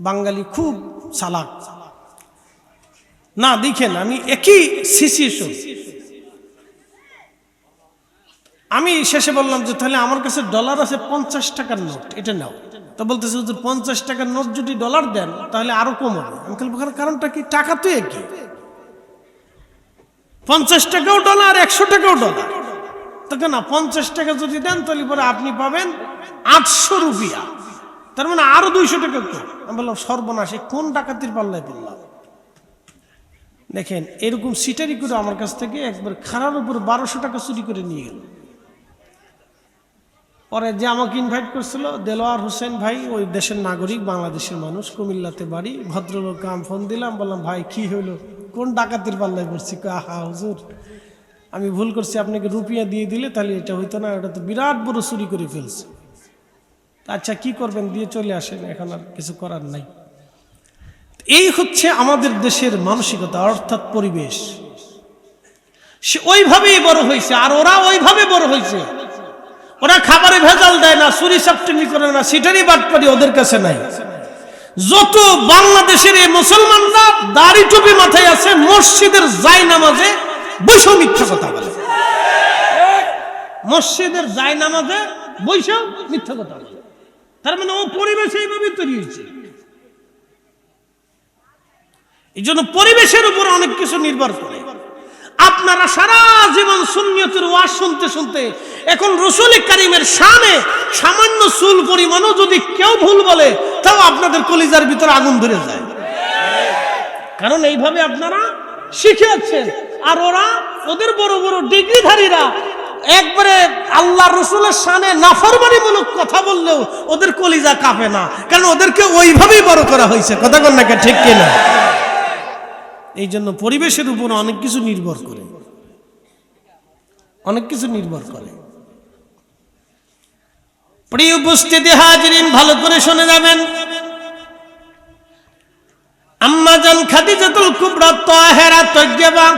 বাঙালি খুব চালাক না। দেখেন আমি একই সিচুয়েশন। আমি শেষে বললাম যে তাহলে আমার কাছে ডলার আছে 50 টাকার নোট, এটা নাও। তো বলতেছে হুজুর 50 টাকার নোট যদি ডলার দেন তাহলে আরো কম হবে। আমি বললাম কারণটা কি? টাকা তো একই, 50 টাকাও ডলার 100 টাকাও ডলার। তো কেন 50 টাকা যদি দেন তাহলে পরে আপনি পাবেন 800 রুপিয়া, তার মানে আরো 200 টাকা কম। আমি বললাম সর্বনাশে কোন ডাকাতির পাল্লায় পড়লাম। দেখেন এরকম সিটারি করে আমার কাছ থেকে একবার খারার উপর 1200 টাকা চুরি করে নিয়ে গেল। পরে যে আমাকে ইনভাইট করছিল দেলোয়ার হোসেন ভাই, ওই দেশের নাগরিক, বাংলাদেশের মানুষ, কুমিল্লাতে বাড়ি, ভদ্রলোক। আমি ফোন দিলাম, বললাম ভাই কি হইলো, কোন ডাকাতির পাল্লায় পড়ছি? আহা হুজুর আমি ভুল করছি, আপনাকে রুপিয়া দিয়ে দিলে তাহলে এটা হইতো না, ওটা তো বিরাট বড় চুরি করে ফেলছে। আচ্ছা কি করবেন, দিয়ে চলে আসেন, এখন আর কিছু করার নাই। এই হচ্ছে আমাদের দেশের মানসিকতা, অর্থাৎ পরিবেশ। সে ওইভাবেই বড় হয়েছে, আর ওরা ওইভাবে বড় হয়েছে। ওরা খাবারে ভেজাল দেয় না, চুরি চাপটানি করে না, সিটারি বাটপারি ওদের কাছে নাই। যত বাংলাদেশের এই মুসলমানরা দাড়ি টুপি মাথায় আছে, মসজিদের জায়নামাজে বসেও মিথ্যা কথা বলে। মসজিদের জায়নামাজে বসেও মিথ্যা কথা বলে। তার মানে ও পরিবেশ এইভাবে তৈরি হয়েছে। এই জন্য পরিবেশের উপর অনেক কিছু নির্ভর করে। আপনারা সারা জীবন সুন্নিয়তের ওয়াজ শুনতে শুনতে এখন রাসূল কারীমের শানে সামান্য চুল পরিমাণও যদি কেউ ভুল বলে তাও আপনাদের কলিজার ভিতর আগুন ধরে যায়, কারণ এইভাবে আপনারা শিখেছেন। আর ওরা, ওদের বড় বড় ডিগ্রিধারীরা একবারে আল্লাহ রাসূলের শানে নাফরমানিমূলক কথা বললেও ওদের কলিজা কাঁপে না, কারণ ওদেরকে ওইভাবেই বড় করা হয়েছে। কথা বল না, ঠিক কিনা? এই জন্য পরিবেশের উপর অনেক কিছু নির্ভর করে, অনেক কিছু নির্ভর করে। প্রিয় উপস্থিতি হাজিরিন, ভালো করে শুনে যাবেন। আম্মা জান খাদিজাতুল কুবরা তাহেরা তাইয়্যিবা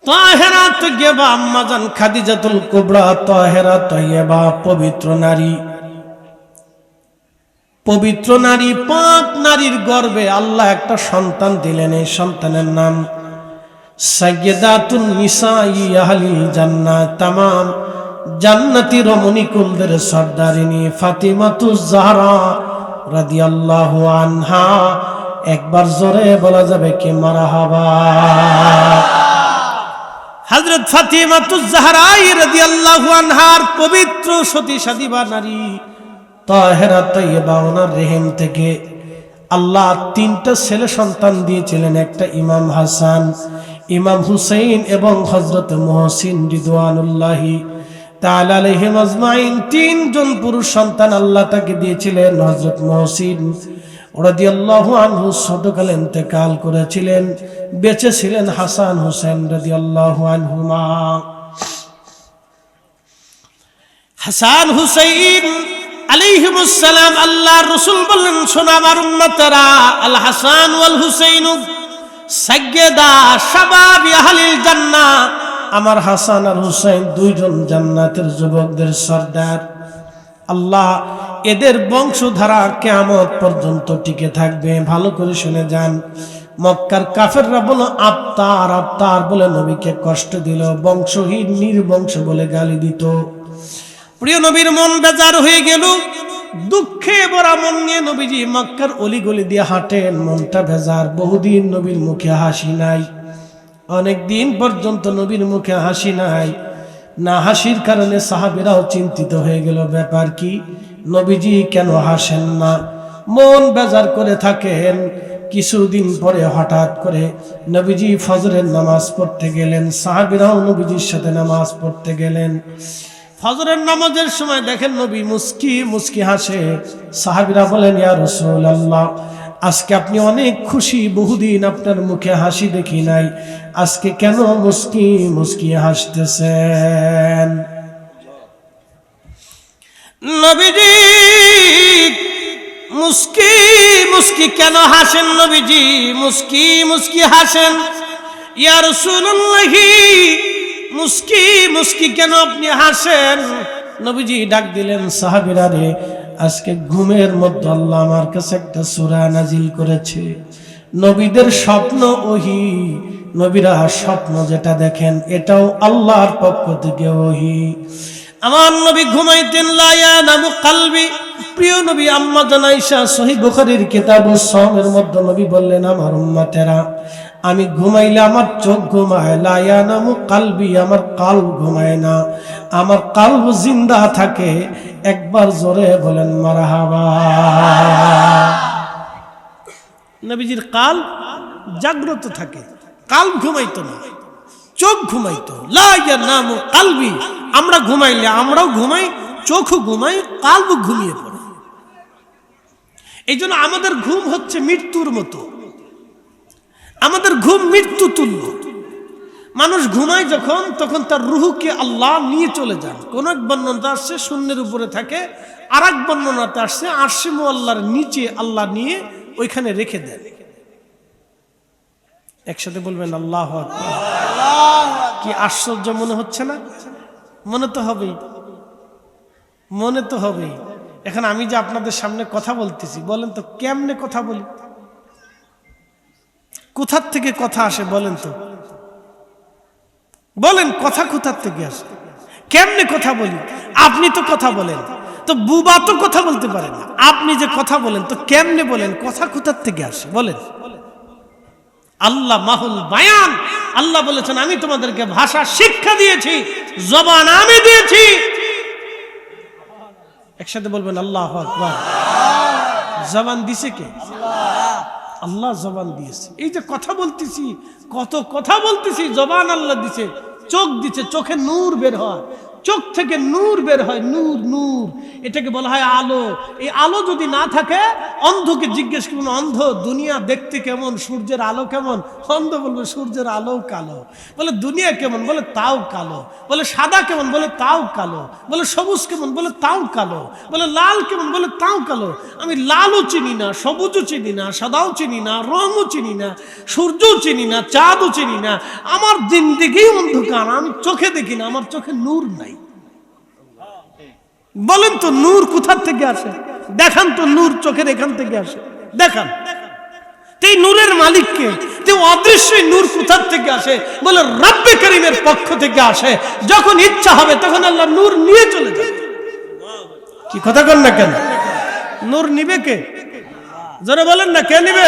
তাহেরা তৈয়বা আম্মাজান খাদিজাতুল কুবরা তাহেরা তৈয়বা পবিত্র নারী, পবিত্র নারী, পাক নারীর গর্ভে আল্লাহ একটা সন্তান দিলেন। এই সন্তানের নাম সাইয়্যিদাতুন নিসাই আহলিল জান্নাহ, তামাম জান্নাতি রমণীকুলদের সর্দারিনী ফাতিমাতুজ জাহরা রাদিয়াল্লাহু আনহা। একবার জোরে বলা যাবে কি মারহাবা। হযরত ফাতিমাতুজ জাহরা রাদিয়াল্লাহু আনহার পবিত্র সতী সাদিবা নারী তাহেরা তৈয়বা, ওনার রেহেম থেকে আল্লাহ 3টা ছেলে সন্তান দিয়েছিলেন। একটা ইমাম হাসান, ইমাম হুসাইন এবং হযরত মুহসিন রিদওয়ানুল্লাহি তাআলা আলাইহিম আজমাইন। 3 জন পুরুষ সন্তান আল্লাহ তাকে দিয়েছিলেন। হযরত মুহসিন রাদিয়াল্লাহু আনহু ছোটকালে ইন্তেকাল করেছিলেন, বেঁচে ছিলেন হাসান হুসাইন রাদিয়াল্লাহু আনহুমা। হাসান হুসাইন আলাইহিমুস সালাম, আল্লাহর রাসূল বললেন, শোনো আমার উম্মতেরা, আল হাসান ওয়াল হুসাইন সাইয়্যিদা শাবাবি আহলিল জান্নাহ। আমার হাসান আর হুসাইন 2 জন জান্নাতের যুবকদের সর্দার। আল্লাহ এদের বংশধারা কিয়ামত পর্যন্ত টিকে থাকবে। ভালো করে শুনে যান। মক্কার কাফেররা বলে আত্মার আত্মার বলে নবীকে কষ্ট দিল, বংশহীন নির্বংশ বলে গালি দিত। প্রিয় নবীর মন বেজার হয়ে গেল, দুঃখে ভরা মন নিয়ে নবীজি মক্কার অলিগলি দিয়ে হাঁটেন। মনটা বেজার, বহুদিন নবীর মুখে হাসি নাই, অনেক দিন পর্যন্ত নবীর মুখে হাসি নাই। না হাসির কারণে সাহাবীরাও চিন্তিত হয়ে গেল, ব্যাপার কি, নবীজি কেন হাসেন না, মন বেজার করে থাকেন। কিছুদিন পরে হঠাৎ করে নবীজি ফজরের নামাজ পড়তে গেলেন, সাহাবীরাও নবীজির সাথে নামাজ পড়তে গেলেন। ফজরের নামাজের সময় দেখেন নবী মুস্কি মুস্কি হাসে। সাহাবীরা বলেন, ইয়া রাসূলুল্লাহ, আজকে আপনি অনেক খুশি, বহুদিন আপনার মুখে হাসি দেখি নাই, আজকে কেন মুস্কি মুস্কি হাসতেছেন? নবীজি মুস্কি মুস্কি কেন হাসেন? নবীজি মুস্কি মুস্কি হাসেন। ইয়া রাসূলুল্লাহ, মুস্কি মুস্কি কেন আপনি হাসেন? নবীজি ডাক দিলেন, সাহাবীরা রে, আজকে ঘুমের মধ্যে আল্লাহ আমার কাছে একটা সূরা নাজিল করেছে। নবীদের স্বপ্ন ওহী, নবীরা স্বপ্ন যেটা দেখেন এটাও আল্লাহর পক্ষ থেকে ওহী। আমার নবী ঘুমাইতেন, লা ইয়ানামু কলবি। প্রিয় নবী আম্মা জান আয়েশা সহিহ বুখারীর কিতাবুস সাওমের মধ্যে নবী বললেন, আমার উম্মতেরা, আমি ঘুমাইলে আমার চোখ ঘুমায়, লা ইয়ানামু কলবি, আমার কলব ঘুমায় না, আমার কলব জিন্দা থাকে। একবার জোরে বলেন মারহাবা। নবীজির কলব জাগ্রত থাকে, কলব ঘুমাইতো না, চোখ ঘুমাইতো। লা ইয়ানামু কলবি, আমরা ঘুমাইলে আমরাও ঘুমাই, চোখও ঘুমাই, কলব ঘুমিয়ে পড়ে। এই জন্য আমাদের ঘুম হচ্ছে মৃত্যুর মতো, আমাদের ঘুম মৃত্যু তুল্য। মানুষ ঘুমায় যখন, তখন তার রুহকে আল্লাহ নিয়ে চলে যান। কোন এক বর্ণনাতে আসছে শূন্যের উপরে থাকে, আর এক বর্ণনাতে আসছে আরশে মুআল্লার নিচে আল্লাহ নিয়ে ওইখানে রেখে দেন। একসাথে বলবেন আল্লাহু আকবার। কি আশ্চর্য মনে হচ্ছে না? মনে তো হবেই, মনে তো হবেই। এখন আমি যে আপনাদের সামনে কথা বলতেছি, বলেন তো কেমনে কথা বলি? কোথার থেকে কথা আসে বলেন তো? বলেন কথা কোথার থেকে আসে? কেমনে কথা বলি? আপনি তো কথা বলেন, তো বুবা তো কথা বলতে পারে না। আপনি যে কথা বলেন তো কেমনে বলেন? কথা কোথার থেকে আসে বলেন? আল্লাহ মাহুল বায়ান, আল্লাহ বলেছেন আমি তোমাদেরকে ভাষা শিক্ষা দিয়েছি, জবান আমি দিয়েছি। একসাথে বলবেন আল্লাহু আকবার। জবান দিছে কে? আল্লাহ জবান দিয়েছে। এই যে কথা বলতেছি, কত কথা বলতেছি, জবান আল্লাহ দিছে। চোখ দিছে, চোখে নূর বের হয়, চোখ থেকে নূর বের হয়, নূর নূর, এটাকে বলা হয় আলো। এই আলো যদি না থাকে, অন্ধকে জিজ্ঞেস করুন, অন্ধ দুনিয়া দেখতে কেমন, সূর্যের আলো কেমন? অন্ধ বলবে সূর্যের আলো কালো। বলে দুনিয়া কেমন? বলে তাও কালো। বলে সাদা কেমন? বলে তাও কালো। বলে সবুজ কেমন? বলে তাও কালো। বলে লাল কেমন? বলে তাও কালো। আমি লালও চিনি না, সবুজও চিনি না, সাদাও চিনি না, রঙও চিনি না, সূর্যও চিনি না, চাঁদও চিনি না। আমার জিন্দেগি অন্ধকার, আমি চোখে দেখি না, আমার চোখে নূর নাই। বলেন তো নূর কোথা থেকে আসে? দেখান তো নূর চোখের এখান থেকে আসে, দেখান। এই নূরের মালিককে, যে অদৃশ্য নূর কোথা থেকে আসে? বলে রব্বে করিমের পক্ষ থেকে আসে। যখন ইচ্ছা হবে তখন আল্লাহ নূর নিয়ে চলে যাবে। কি কথা কন না কেন? নূর নিবে কে? যারা বলেন না কে নিবে?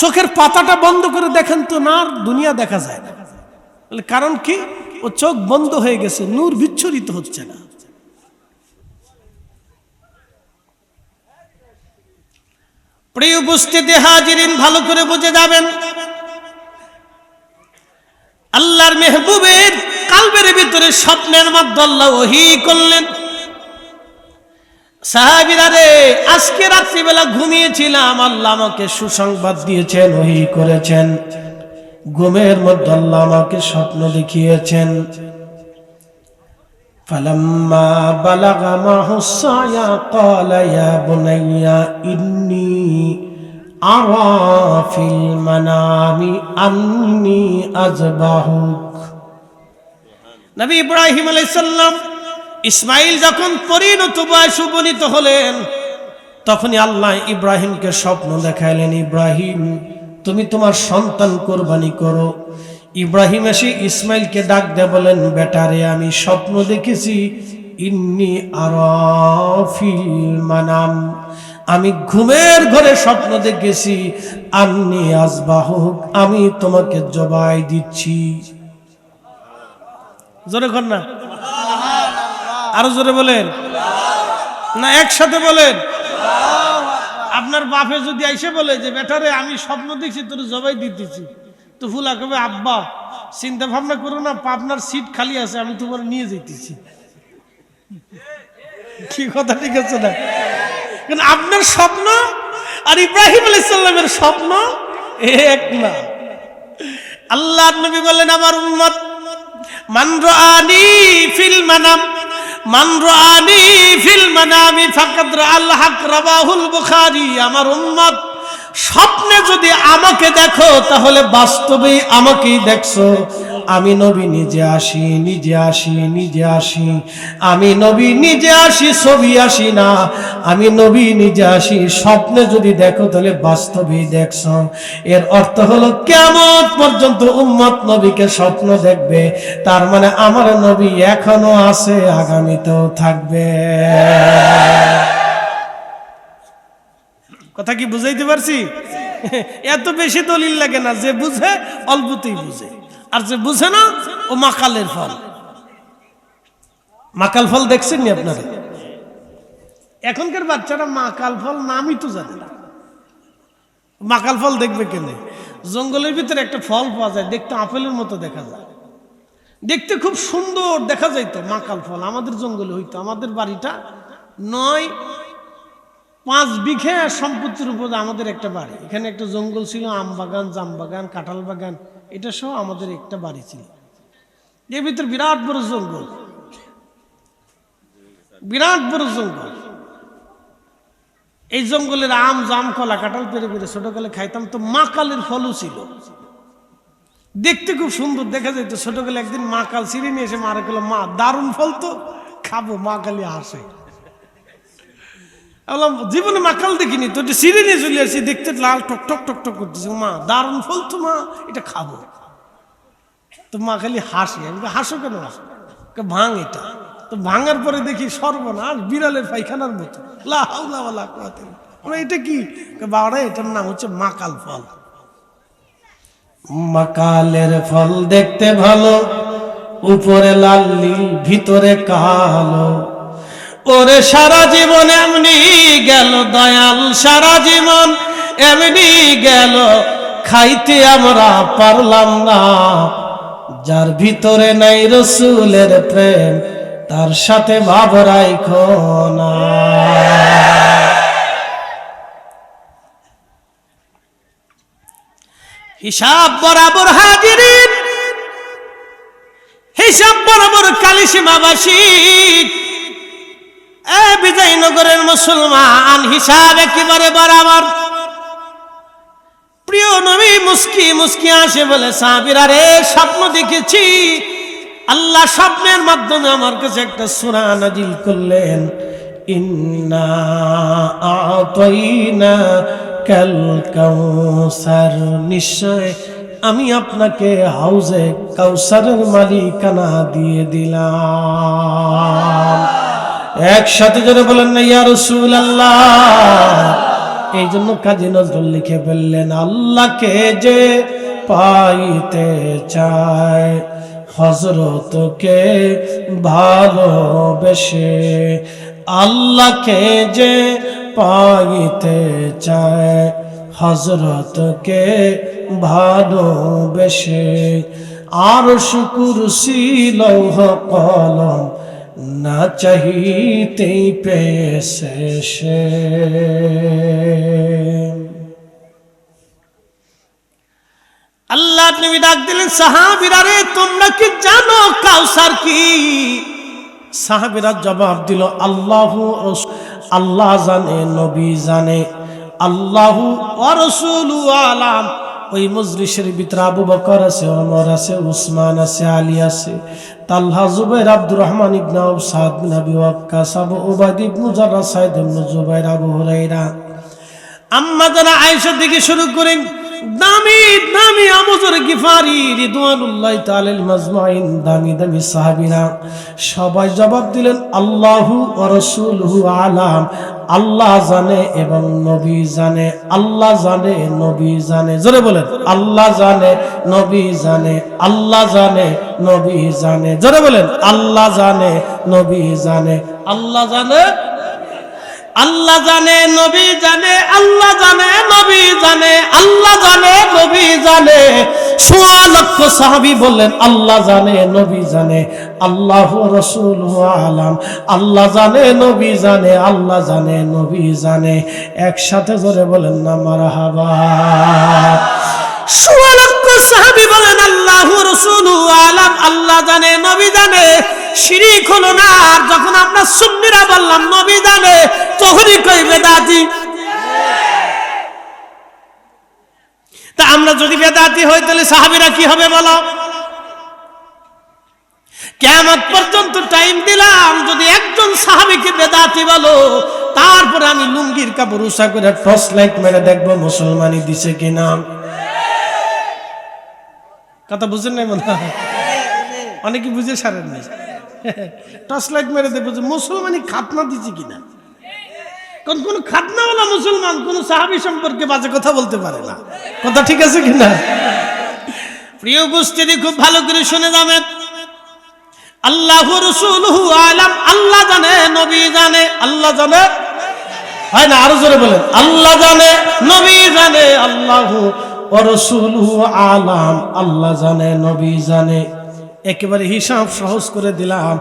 চোখের পাতাটা বন্ধ করে দেখেন তো, না দুনিয়া দেখা যায় না। বলে কারণ কি? ও চোখ বন্ধ হয়ে গেছে, নূর বিচ্ছুরিত হচ্ছে না। প্রিয় উপস্থিতি হাজিরিন, ভালো করে বুঝে যাবেন, আল্লাহর মেহবুবের কালবের ভিতরে স্বপ্নের মাধ্যমে আল্লাহ ওহী করলেন। সাহাবীরা রে, আজকে রাত্রিবেলা ঘুমিয়েছিলাম, আল্লাহ আমাকে সুসংবাদ দিয়েছেন, ওহী করেছেন। ঘুমের মধ্যে আল্লাহ আমাকে স্বপ্ন দেখিয়েছেন। فلما بلغ معه السعي قال يا بني إني أرى في المنام أني أذبحك। নবী ইব্রাহিম আলাইহিস সালাম ইসমাইল যখন পরিণত বয়সে উপনীত হলেন, তখনই আল্লাহ ইব্রাহিমকে স্বপ্ন দেখাইলেন, ইব্রাহিম তুমি তোমার সন্তান কোরবানি করো। ইব্রাহিম এসে ইসমাইলকে ডাক দিয়ে বলেন, বেটারে আমি স্বপ্ন দেখেছি, ইন্নি আরা ফিল মানাম, আমি ঘুমের ঘরে স্বপ্ন দেখেছি, আন্নি আযবাহুক, আমি তোমাকে জবাই দিচ্ছি। জোরে কর না, আরো জোরে বলেন না, একসাথে বলেন। আপনার বাপে যদি আইসে বলে যে বেটারে আমি স্বপ্ন দেখছি তোর জবাই দিতেছি, তো ফুলা কবে আব্বা চিন্তা ভাবনা করো না, আপনার সিট খালি আছে, আমি তোমার নিয়ে যেতেছি। কি কথা ঠিক আছে না? কারণ আপনার স্বপ্ন আর ইব্রাহিম আলাইহিস সালামের স্বপ্ন এক না। আল্লাহর নবী বলেন, আমার উম্মত মান রাআনি ফিল মানাম, মান রাআনি ফিল মানামি ফাকাদ রাআল হক, রাওয়াহুল বুখারী। আমার উম্মত স্বপ্নে যদি আমাকে দেখো তাহলে বাস্তবেই আমাকেই দেখছো। আমি নবী নিজে আসি, নিজে আসি, নিজে আসি। আমি নবী নিজে আসি, ছবি আসি না। আমি নবী নিজে আসি। স্বপ্নে যদি দেখো তাহলে বাস্তবেই দেখছো। এর অর্থ হলো কিয়ামত পর্যন্ত উম্মত নবীকে স্বপ্ন দেখবে। তার মানে আমার নবী এখনো আছে, আগামীতেও থাকবে। কথা কি বুঝাইতে পারছি? এত বেশি দলিল লাগে না, যে বুঝে অল্পতেই বুঝে, আর যে বুঝে না ও মাকালের ফল। মাকাল ফল দেখছেন নি আপনারা? এখনকার বাচ্চারা মাকাল ফল নামই তো জানে না। মাকাল ফল দেখবে কেন? জঙ্গলের ভিতরে একটা ফল পাওয়া যায়, দেখতে আপেলের মতো দেখা যায়, দেখতে খুব সুন্দর দেখা যাইতো। মাকাল ফল আমাদের জঙ্গলে হইতো। আমাদের বাড়িটা 9-5 বিঘা সম্পত্তির উপর আমাদের একটা বাড়ি। এখানে একটা জঙ্গল ছিল, আম বাগান, জাম বাগান, কাঁঠাল বাগান, এটা সহ আমাদের একটা বাড়ি ছিল। এর ভিতর বিরাট বড় জঙ্গল, বিরাট বড় জঙ্গল। এই জঙ্গলের আম, জাম, কলা, কাঁঠাল পেরে পেরে ছোটকালে খাইতাম। তো মাকালের ফলও ছিল, দেখতে খুব সুন্দর দেখা যেত। ছোটকালে একদিন মাকাল ছিঁড়ে নিয়ে এসে মারা গেল, মা দারুণ ফল তো, খাবো। মা কালি হাসে। জীবনে মাকাল দেখিনি তো, এটা ছিঁড়ে নিয়ে চলে আসছি, দেখতে লাল টক টক টক টক করতেছে। মা দারুণ ফল তো, মা এটা খাবো। তো মা খালি হাসি। আমি হাসো কেন? ভাঙ এটা। তো ভাঙার পরে দেখি সর্বনাশ, বিড়ালের পায়খানার মতো। লা হাওলা ওয়ালা কুওয়াতা ইল্লা বিল্লাহ। এটা কি? বাবা এটার নাম হচ্ছে মাকাল ফল। মাকালের ফল দেখতে ভালো, উপরে লাল নীল, ভিতরে কালো। ওরে সারা জীবন এমনি গেল দয়াল, সারা জীবন এমনি গেল, খাইতে আমরা পারলাম না। যার ভিতরে নাই রসুলের প্রেম, তার সাথে ভাব রাখো না। হিসাব বরাবর হাজিরিন, হিসাব বরাবর কালিসীমাবাসী, বিজয়নগরের মুসলমান, হিসাব একেবারে বরাবর। প্রিয় নবী মুস্কি মুস্কি আসে বলে, সাহাবীরা রে, স্বপ্ন দেখেছি, আল্লাহ স্বপ্নের মাধ্যমে আমার কাছে একটা সূরা নাজিল করলেন, ইন্না আতাইনা কাল কাউসার, নিশ্চয় আমি আপনাকে হাউজে কাউসারের মালিকানা দিয়ে দিলাম। একসাথে জোরে বলেন না ইয়া রাসূলুল্লাহ। এই জন্য কাজী নজরুল লিখে ফেললেন, আল্লাহকে যে পাইতে চায় হযরতকে ভালোবেসে, আল্লাহকে যে পাইতে চায় হযরতকে ভালোবেসে, আরশ কুরসি লৌহ কলম না চাহিতেই পেয়েছে সে। আল্লাহ নবী ডাক দিলেন, সাহাবীরা রে, তোমরা কি জানো কাউসার কি? সাহাবীরা জবাব দিল, আল্লাহ জানে, নবী জানে, আল্লাহু ওয়া রাসূলুহু আলাম। ওই মজলিসের ভিতরে আবু বকর আছে, ওমর আছে, উসমান আছে, আলী আছে, তালহা, জুবাইর, আব্দুর রহমান ইবনে আওফ, সাদ বিন আবি ওয়াক্কাস, আবু উবাইদা ইবনে জাররাহ, সাইদ ইবনে জুবাইর, আবু হুরায়রা, আম্মা জানা আয়েশা থেকে শুরু করে দামি দামি আবু যর গিফারি রিদওয়ানুল্লাহি তাআলা মাজমাইন, দামি দামি সাহাবীরা সবাই জবাব দিলেন, আল্লাহু ওয়া রাসূলুহু আলাম, আল্লাহ জানে এবং নবী জানে, আল্লাহ জানে, নবী জানে। জোরে বলেন, আল্লাহ জানে, নবী জানে, আল্লাহ জানে, নবী জানে। জোরে বলেন, আল্লাহ জানে, নবী জানে, আল্লাহ জানে, আল্লাহ জানে, নবী জানে, আল্লাহ জানে, নবী জানে, আল্লাহ জানে, নবী জানে। ১৬ লক্ষ সাহাবী বললেন, আল্লাহ জানে, নবী জানে, আল্লাহু রাসূলুহু আলাম, আল্লাহ জানে, নবী জানে, আল্লাহ জানে, নবী জানে। একসাথে জোরে বলেন না মারহাবা। ১৬ লক্ষ সাহাবী বলেন, আল্লাহু রাসূলুহু আলাম, আল্লাহ জানে, নবী জানে। শিরিক হলো না। আর যখন আমরা সুন্নিরা বললাম নবী জানে, তখনই কই বেদাতি। তা আমরা যদি বেদাতি হই, তাহলে সাহাবীরা কি হবে বলো? কিয়ামত পর্যন্ত টাইম দিলাম, যদি একজন সাহাবীকে বেদাতি বলো, তারপরে আমি লুঙ্গির কাপড় উঁচা করে টর্চ লাইট মেরে দেখবো মুসলমানি দিছে কিনা। কথা বুঝেন নাই মনে হয়? অনেকে বুঝে সারেন নাই। টর্চ লাইট মেরে দেখবো যে মুসলমানি খাতনা দিচ্ছে কিনা। কারণ কোন খাতনাওয়ালা মুসলমান কোন সাহাবী সম্পর্কে বাজে কথা বলতে পারে না। কথা ঠিক আছে কিনা? প্রিয় উপস্থিতি, খুব ভালো করে শুনে যাবেন। আল্লাহু রাসূলুহু আলাম, আল্লাহ জানে, নবী জানে, আল্লাহ জানে, হয় না? আরো জোরে বলেন, আল্লাহ জানে, নবী জানে, আল্লাহু ওয়া রাসূলুহু আলাম, আল্লাহ জানে, নবী জানে। একেবারে হিসাব সহজ করে দিলাম।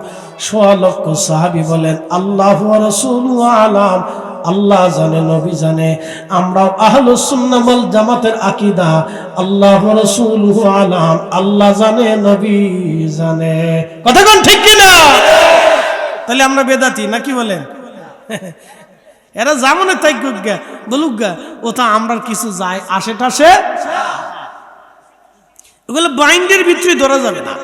১৬ লক্ষ সাহাবী বলেন, আল্লাহু ওয়া রাসূলুহু আলাম, আল্লাহ জানে, নবী জানে। আমরাও আহলুস সুন্নাহ ওয়াল জামাতের আকীদা, আল্লাহু ওয়া রাসূলুহু আলাম, আল্লাহ জানে, নবী জানে। কথা কোন ঠিক কি না? তাহলে আমরা বেদাতি নাকি বলেন? এরা জামনে তাই গুগা বলুগা, ওটা আমরা কিছু যায় আসে টাসে, ওগুলো বাইন্ডের ভিতরে ধরা যাবে না।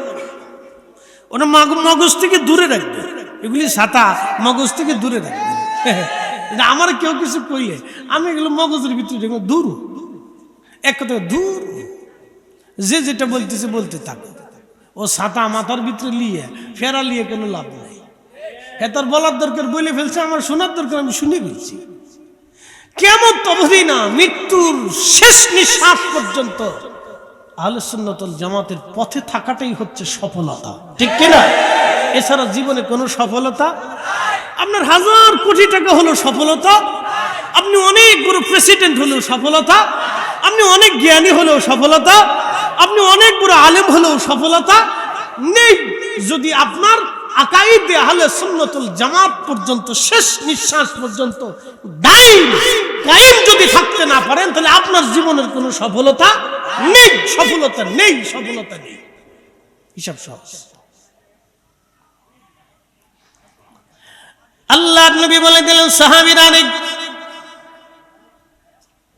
ওটা মগজ থেকে দূরে রাখবে। এগুলি ছাতা মগজ থেকে দূরে রাখবে। আমার কেউ কিছু কইলে আমি এগুলো মগজের ভিতরে দেখবো দূর, এক কথা দূর, যে যেটা বলতেছে বলতে থাকো। ও ছাতা মাথার ভিতরে লিয়ে ফেরা লিয়ে কোনো লাভ নাই। হ্যাঁ, তার বলার দরকার বলে ফেলছে, আমার শোনার দরকার আমি শুনে ফেলছি। কেমন অবধি না, মৃত্যুর শেষ নিঃশ্বাস পর্যন্ত আহলুস সুন্নাত ওয়াল জামাতের পথে থাকাটাই হচ্ছে সফলতা, ঠিক কিনা? এছাড়া জীবনে কোনো সফলতা, আপনার ১০০০ কোটি টাকা হলো সফলতা, আপনি অনেক বড় প্রেসিডেন্ট হলেও সফলতা, আপনি অনেক জ্ঞানী হলেও সফলতা, আপনি অনেক বড় আলেম হলেও সফলতা নেই যদি আপনার আকাইদে আহলে সুন্নাতুল জামাত পর্যন্ত, শেষ নিঃশ্বাস পর্যন্ত দায়ী কায়েম যদি থাকতে না পারেন, তাহলে আপনার জীবনের কোনো সফলতা নেই, সফলতা নেই, সফলতা নেই। হিসাব সহজ। আল্লাহর নবী বলে দিলেন সাহাবীরা,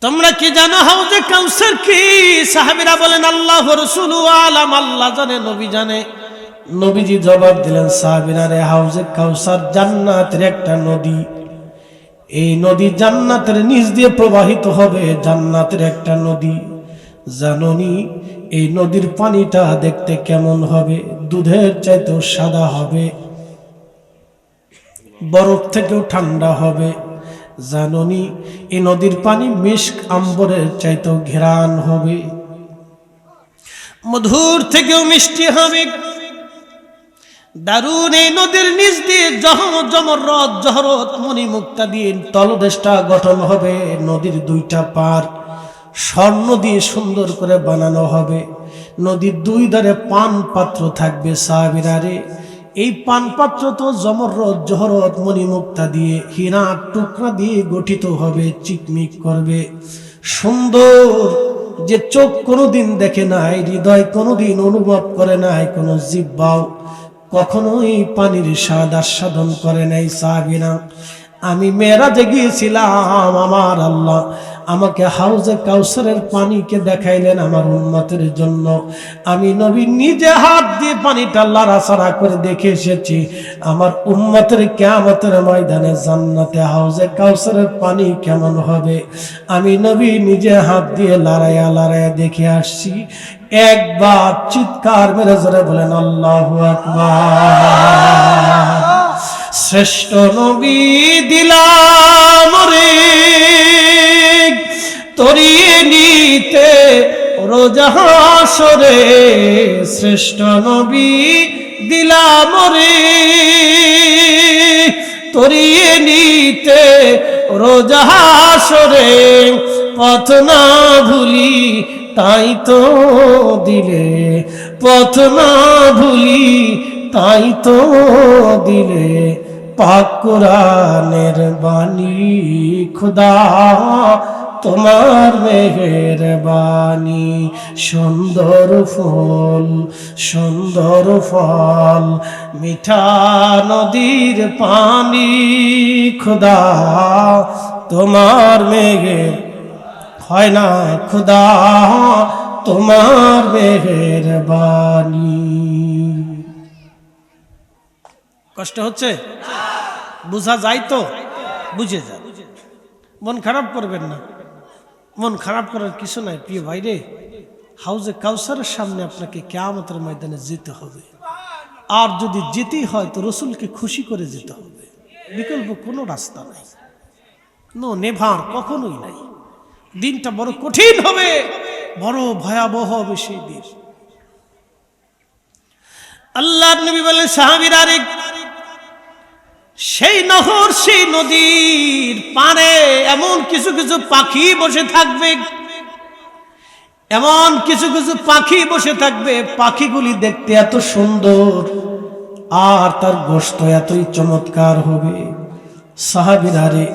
তোমরা কি জানো হাউজে কাউসার কি? সাহাবীরা বলেন আল্লাহ ওয়া রাসূলুহু আলাম, আল্লাহ জানে, নবী জানে। নবীজি জবাব দিলেন, সাহাবীরা রে, হাউজে কাউসার জান্নাতের একটা নদী। এই নদী জান্নাতের নিচ দিয়ে প্রবাহিত হবে, জান্নাতের একটা নদী। জানোনি এই নদীর পানিটা দেখতে কেমন হবে? দুধের চাইতেও সাদা হবে, বরফ থেকেও ঠান্ডা হবে। জানোনি এই নদীর পানি মিশক আম্বরের চাইতেও ঘেরান হবে, মধুর থেকেও মিষ্টি হবে। দারুণ এই নদীর নিচ দিয়ে জমররত জহরত মণিমুক্তা দিয়ে তলদেশটা গঠন হবে। নদীর দুইটা পার স্বর্ণ দিয়ে সুন্দর করে বানানো হবে। নদীর দুই ধারে পান পাত্র থাকবে। সাহাবীরা রে, এই পান পাত্র তো জমররত জহরত মণিমুক্তা দিয়ে হীরার টুকরা দিয়ে গঠিত হবে, চিকমিক করবে, সুন্দর, যে চোখ কোনোদিন দেখে নাই, হৃদয় কোনোদিন অনুভব করে নাই, কোনো জিহ্বাও কখনো এই পানির স্বাদ আস্বাদন করে নাই। সাহাবীরা, আমি মেরাজে গিয়েছিলাম, আমার আল্লাহ আমাকে হাউজে কাউসারের পানিকে দেখাইলেন আমার উম্মতের জন্য। আমি নবী নিজে হাত দিয়ে পানিটা লাড়াচাড়া করে দেখে এসেছি। আমার উম্মতের কিয়ামতের ময়দানে জান্নাতে হাউজে কাউসারের পানি কেমন হবে, আমি নবী নিজে হাত দিয়ে লড়াইয়া লড়াইয়া দেখে আসছি। একবার চিৎকার মেরে জোরে বলেন আল্লাহু আকবার। শ্রেষ্ঠ নবী দিলাম রে তরিয়ে নিতে রোজ হাসরে, শ্রেষ্ঠ নবী দিলাম রে তরিয়ে নিতে রোজ হাসরে। পথ না ভুলি তাই তো দিলে, পথ না ভুলি তাই তো দিলে, পাক কোরআনের বাণী খোদা তোমার মেহেরবানি। সুন্দর ফুল সুন্দর ফল মিঠা নদীর পানি, খোদা তোমার মেহের হয় না, খোদা তোমার মেহেরবানি। কষ্ট হচ্ছে? বুঝা যায় তো? বুঝে যান, মন খারাপ করবেন না। মন খারাপ করার কিছু নাই প্রিয় ভাইরে। হাউজে কাউসারের সামনে আপনাকে কিয়ামতের ময়দানে যেতে হবে। আর যদি যেতেই হয় তো রসুলকে খুশি করে যেতে হবে, বিকল্প কোনো রাস্তা নাই, নো নেভার, কখনোই নাই। দিনটা বড় কঠিন হবে, বড় ভয়াবহ হবে সেই দিন। আল্লাহর নবী বলেন সাহাবীরা রে, সেই নহর সেই নদীর পারে এমন কিছু কিছু পাখি বসে থাকবে, এমন কিছু কিছু পাখি বসে থাকবে। পাখিগুলি দেখতে এত সুন্দর আর তার গোশত এতই চমৎকার হবে। সাহাবীরা রে,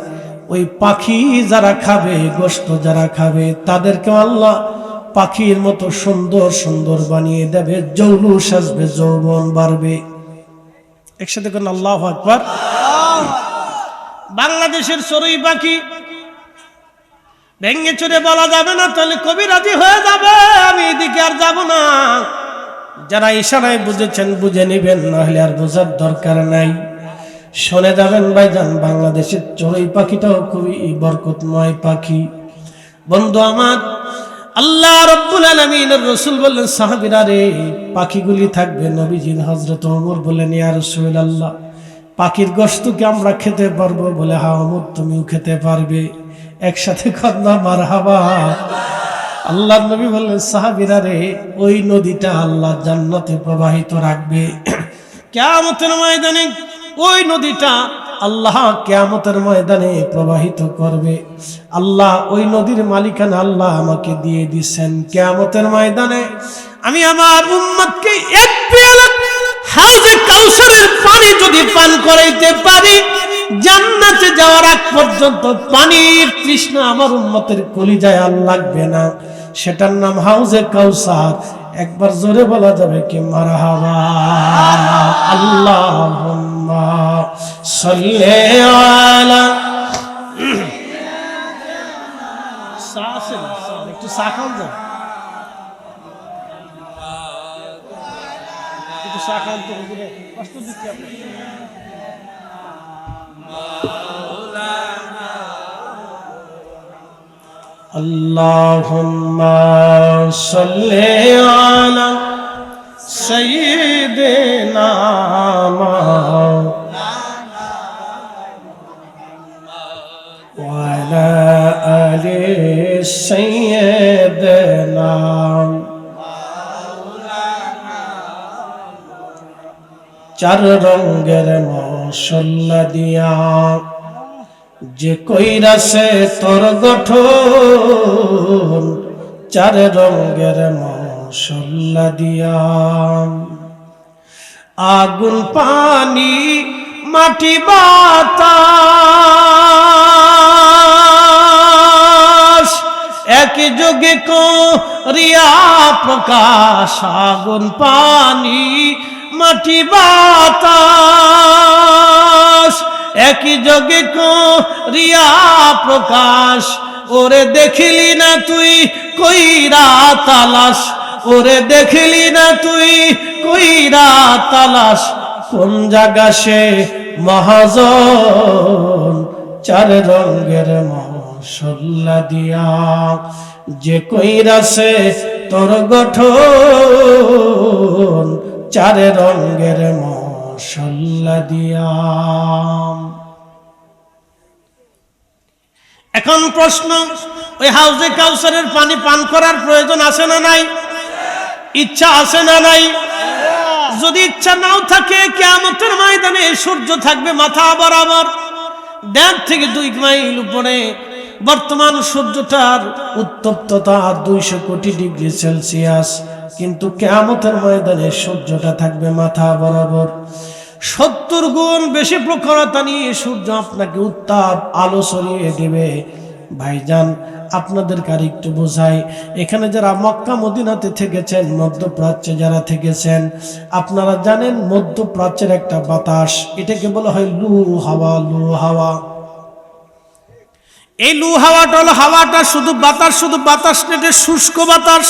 ওই পাখি যারা খাবে, গোশত যারা খাবে, তাদেরকে আল্লাহ পাখির মতো সুন্দর সুন্দর বানিয়ে দেবে, জৌলুস আসবে, যৌবন বাড়বে। একসাথে কোন আল্লাহু আকবার। বাংলাদেশের চড়ুই পাখি ভেঙে চড়ে বলা যাবে না, তাহলে কবি রাজি হয়ে যাবে, আমি এদিকে আর যাব না। যারা ইশারায় বুঝেছেন বুঝে নেবেন, নাহলে আর বোঝার দরকার নাই। শুনে যাবেন ভাইজান, বাংলাদেশের চড়ুই পাখিটাও খুবই বরকতময় পাখি। বন্ধু আমার, আল্লাহ রাব্বুল আলামিনের রাসূল বললেন সাহাবীরা রে, পাখিগুলি থাকবে। নবীজি হযরত ওমর বললেন ইয়া রাসূলুল্লাহ, পাখির গোশত কি আমরা খেতে পারবো? বলে হ্যাঁ ওমর, তুমিও খেতে পারবে। একসাথে কন্যা মারহাবা। আল্লাহর নবী বললেন সাহাবীরা রে, ওই নদীটা আল্লাহ জান্নাতে প্রবাহিত রাখবে কিয়ামতের ময়দানে। ওই নদীটা আল্লাহ কিয়ামতের ময়দানে প্রবাহিত করবে। আল্লাহ ওই নদীর মালিকানা আল্লাহ আমাকে দিয়ে দিচ্ছেন। কিয়ামতের ময়দানে আমি আমার উম্মতকে এক পেয়ালা হাউজে কাউসারের পানি যদি পান করাইতে পারি, জান্নাতে যাওয়ার আগ পর্যন্ত পানির তৃষ্ণা আমার উম্মতের কলিজায় আর লাগবে না। সেটার নাম হাউজে কাউসার। একবার জোরে বলা যাবে কি মারহাবা? আল্লাহুম্মা সাল্লি আলা। একটু চা খান যান, একটু চা খান তো, কষ্ট দিচ্ছি আপনাকে। আল্লাহুম্মা সাল্লি আলা সাইয়্যিদিনা ওয়া আলা আলি সাইয়্যিদিনা। চার রঙের মশলা দিয়া যে কইরাছে তোর গঠন, চার রঙের মশলা দিয়া। আগুন পানি মাটি বাতাস একই যোগে করিয়া প্রকাশ। আগুন পানি মাটি বাতাস একই যোগে করিয়া প্রকাশ। ওরে দেখিলি না তুই কইরা তালাশ, ওরে দেখিলি না তুই কইরা তালাশ। কোন জায়গা সে মহাজন, চার রঙের মশলা দিয়া যে কইরাছে তোর গঠন, চার রঙের মশলা দিয়া। এখন প্রশ্ন, ওই হাউজে কাউসারের পানি পান করার প্রয়োজন আছে না নাই? ইচ্ছা আছে না নাই? যদি ইচ্ছা নাও থাকে, কিয়ামতের ময়দানে সূর্য থাকবে মাথা বরাবর, 1.5 থেকে 2 মাইল উপরে। বর্তমান সূর্যটার উত্তপ্ততা 200 কোটি ডিগ্রি সেলসিয়াস, কিন্তু কিয়ামতের ময়দানে সূর্যটা থাকবে মাথা বরাবর। 70 গুণ বেশি প্রখরতা নিয়ে সূর্য আপনাকে উত্তাপ আলো ছড়িয়ে দেবে। ভাইজান, আপনাদেরকে আর একটু বোঝাই, এখানে যারা মক্কা মদিনাতে থেকেছেন, মধ্যপ্রাচ্যে যারা থেকেছেন, আপনারা জানেন মধ্যপ্রাচ্যের একটা বাতাস, এটাকে বলা হয় লু হাওয়া। লু হাওয়া, এই লু হাওয়াটা হলো হাওয়াটা শুধু বাতাস, শুধু বাতাস নেটে শুষ্ক বাতাস।